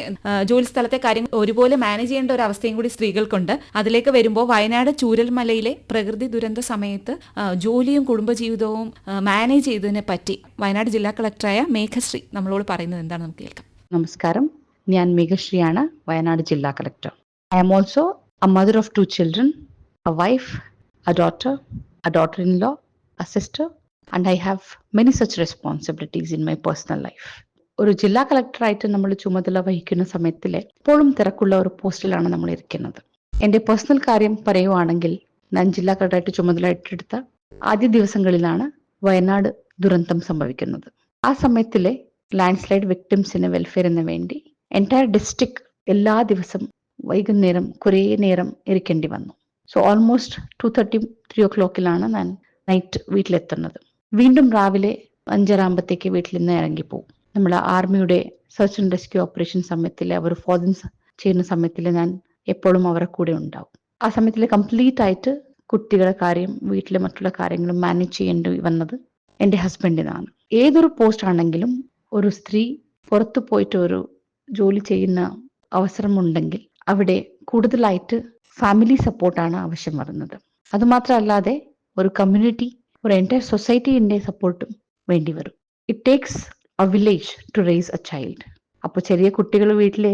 ജോലി സ്ഥലത്തെ കാര്യം ഒരുപോലെ മാനേജ് ചെയ്യേണ്ട ഒരു അവസ്ഥയും കൂടി സ്ത്രീകൾക്കുണ്ട്. അതിലേക്ക് വരുമ്പോൾ വയനാട് ചൂരൽമലയിലെ പ്രകൃതി ദുരന്ത സമയത്ത് ജോലിയും കുടുംബജീവിതവും മാനേജ് ചെയ്തതിനെ പറ്റി വയനാട് ജില്ലാ കളക്ടറായ മേഘശ്രീ നമ്മളോട് പറയുന്നത് എന്താണ് നമുക്ക് കേൾക്കാം. നമസ്കാരം, ഞാൻ മേഘശ്രീയാണ്, വയനാട് ജില്ലാ collector. I am also a mother of 2 children, a wife, a daughter-in-law, a sister, and I have many such responsibilities in my personal life. ഒരു ജില്ലാ കളക്ടറായിട്ട് നമ്മൾ ചുമതല വഹിക്കുന്ന സമയത്തിൽ എപ്പോഴും തിരക്കുള്ള ഒരു പോസ്റ്റിലാണ് നമ്മൾ ഇരിക്കുന്നത്. എൻ്റെ പേഴ്സണൽ കാര്യം പറയുവാണെങ്കിൽ, ഞാൻ ജില്ലാ കളക്ടറായിട്ട് ചുമതല ഏറ്റെടുത്ത ആദ്യ ദിവസങ്ങളിലാണ് വയനാട് ദുരന്തം സംഭവിക്കുന്നത്. ആ സമയത്തിലെ ലാൻഡ്സ്ലൈഡ് വിക്ടിംസിന് വെൽഫെയറിന് വേണ്ടി എൻറ്റയർ ഡിസ്ട്രിക്ട് എല്ലാ ദിവസം വൈകുന്നേരം കുറേ നേരം ഇരിക്കേണ്ടി വന്നു. സോ ഓൾമോസ്റ്റ് 2:30-3 o'clock ഞാൻ നൈറ്റ് വീട്ടിലെത്തുന്നത്. വീണ്ടും രാവിലെ 5:30 വീട്ടിൽ നിന്ന് ഇറങ്ങിപ്പോവും. നമ്മൾ ആർമിയുടെ സെർച്ച് ആൻഡ് റെസ്ക്യൂ ഓപ്പറേഷൻ സമയത്തിൽ അവർ ഫോർജൻസ് ചെയ്യുന്ന സമയത്തിൽ ഞാൻ എപ്പോഴും അവരുടെ കൂടെ ഉണ്ടാവും. ആ സമയത്തിൽ കംപ്ലീറ്റ് ആയിട്ട് കുട്ടികളുടെ കാര്യം, വീട്ടിലെ മറ്റുള്ള കാര്യങ്ങളും മാനേജ് ചെയ്യേണ്ടി വന്നത് എൻ്റെ ഹസ്ബൻഡിനാണ്. ഏതൊരു പോസ്റ്റ് ആണെങ്കിലും ഒരു സ്ത്രീ പുറത്തു പോയിട്ട് ഒരു ജോലി ചെയ്യുന്ന അവസരമുണ്ടെങ്കിൽ അവിടെ കൂടുതലായിട്ട് ഫാമിലി സപ്പോർട്ടാണ് ആവശ്യം വരുന്നത്. അതുമാത്രമല്ലാതെ ഒരു കമ്മ്യൂണിറ്റി, ഒരു എൻറ്റയർ സൊസൈറ്റീൻ്റെ സപ്പോർട്ടും വേണ്ടി വരും. It takes a village to raise a child. അപ്പോൾ ചെറിയ കുട്ടികൾ വീട്ടിൽ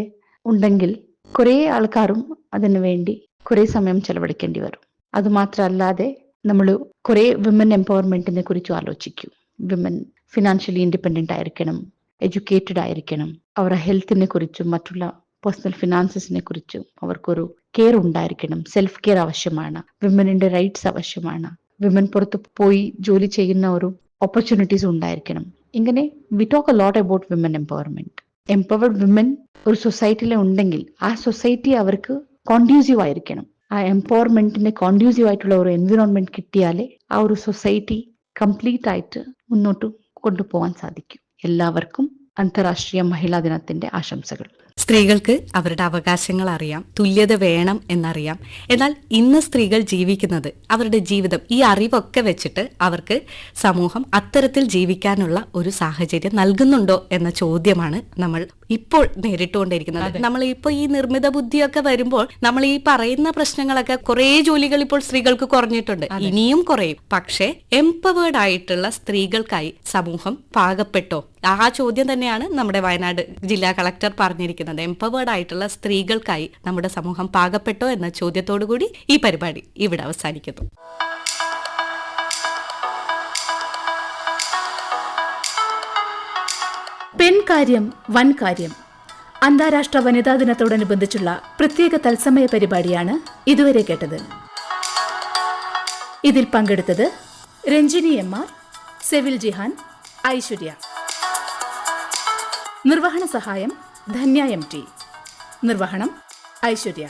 ഉണ്ടെങ്കിൽ കുറേ ആൾക്കാരും അതിനു വേണ്ടി കുറേ സമയം ചെലവഴിക്കേണ്ടി വരും. അതുമാത്രമല്ലാതെ നമ്മൾ കുറേ വിമൻ എംപവർമെൻറ്റിനെ കുറിച്ച് ആലോചിക്കും. വിമൻ ഫിനാൻഷ്യലി ഇൻഡിപെൻഡൻ്റ് ആയിരിക്കണം, എഡ്യൂക്കേറ്റഡ് ആയിരിക്കണം, അവരുടെ ഹെൽത്തിനെ കുറിച്ചും മറ്റുള്ള പേഴ്സണൽ ഫിനാൻസസിനെ കുറിച്ചും അവർക്കൊരു കെയർ ഉണ്ടായിരിക്കണം. സെൽഫ് കെയർ ആവശ്യമാണ്, വിമനിന്റെ റൈറ്റ്സ് ആവശ്യമാണ്, വിമൻ പുറത്ത് പോയി ജോലി ചെയ്യുന്ന ഒരു ഓപ്പർച്യൂണിറ്റീസ് ഉണ്ടായിരിക്കണം. ഇങ്ങനെ we talk a lot about women empowerment. Empowered women ഒരു സൊസൈറ്റിയിൽ ഉണ്ടെങ്കിൽ ആ സൊസൈറ്റി അവർക്ക് കോൺഡ്യൂസീവ് ആയിരിക്കണം. ആ എംപവർമെന്റിന്റെ കോൺഡ്യൂസീവ് ആയിട്ടുള്ള ഒരു എൻവിറോൺമെന്റ് കിട്ടിയാലേ ആ ഒരു സൊസൈറ്റി കംപ്ലീറ്റ് ആയിട്ട് മുന്നോട്ട് കൊണ്ടുപോകാൻ സാധിക്കും. എല്ലാവർക്കും അന്താരാഷ്ട്രീയ മഹിളാ ദിനത്തിന്റെ ആശംസകൾ. സ്ത്രീകൾക്ക് അവരുടെ അവകാശങ്ങൾ അറിയാം, തുല്യത വേണം എന്നറിയാം. എന്നാൽ ഇന്ന് സ്ത്രീകൾ ജീവിക്കുന്നത്, അവരുടെ ജീവിതം, ഈ അറിവൊക്കെ വെച്ചിട്ട് അവർക്ക് സമൂഹം അത്തരത്തിൽ ജീവിക്കാനുള്ള ഒരു സാഹചര്യം നൽകുന്നുണ്ടോ എന്ന ചോദ്യമാണ് നമ്മൾ ഇപ്പോൾ നേരിട്ടുകൊണ്ടിരിക്കുന്നത്. നമ്മൾ ഇപ്പോൾ ഈ നിർമ്മിത ബുദ്ധിയൊക്കെ വരുമ്പോൾ നമ്മൾ ഈ പറയുന്ന പ്രശ്നങ്ങളൊക്കെ കുറേ ജോലികൾ ഇപ്പോൾ സ്ത്രീകൾക്ക് കുറഞ്ഞിട്ടുണ്ട്, ഇനിയും കുറയും. പക്ഷേ എംപവേർഡ് ആയിട്ടുള്ള സ്ത്രീകൾക്കായി സമൂഹം പാകപ്പെട്ടോ? ആ ചോദ്യം തന്നെയാണ് നമ്മുടെ വയനാട് ജില്ലാ കളക്ടർ പറഞ്ഞിരിക്കുന്നത്. എംപവേർഡ് ആയിട്ടുള്ള സ്ത്രീകൾക്കായി നമ്മുടെ സമൂഹം പാകപ്പെട്ടോ എന്ന ചോദ്യത്തോടു കൂടി ഈ പരിപാടി ഇവിടെ അവസാനിക്കുന്നു. പെൺകാര്യം വൻ കാര്യം. അന്താരാഷ്ട്ര വനിതാ ദിനത്തോടനുബന്ധിച്ചുള്ള പ്രത്യേക തത്സമയ പരിപാടിയാണ് ഇതുവരെ കേട്ടത്. ഇതിൽ പങ്കെടുത്തത് രഞ്ജിനി MR, സെവിൽ ജിഹാൻ, ഐശ്വര്യ. നിർവഹണ സഹായം ധന്യ MT. നിർവഹണം ഐശ്വര്യ.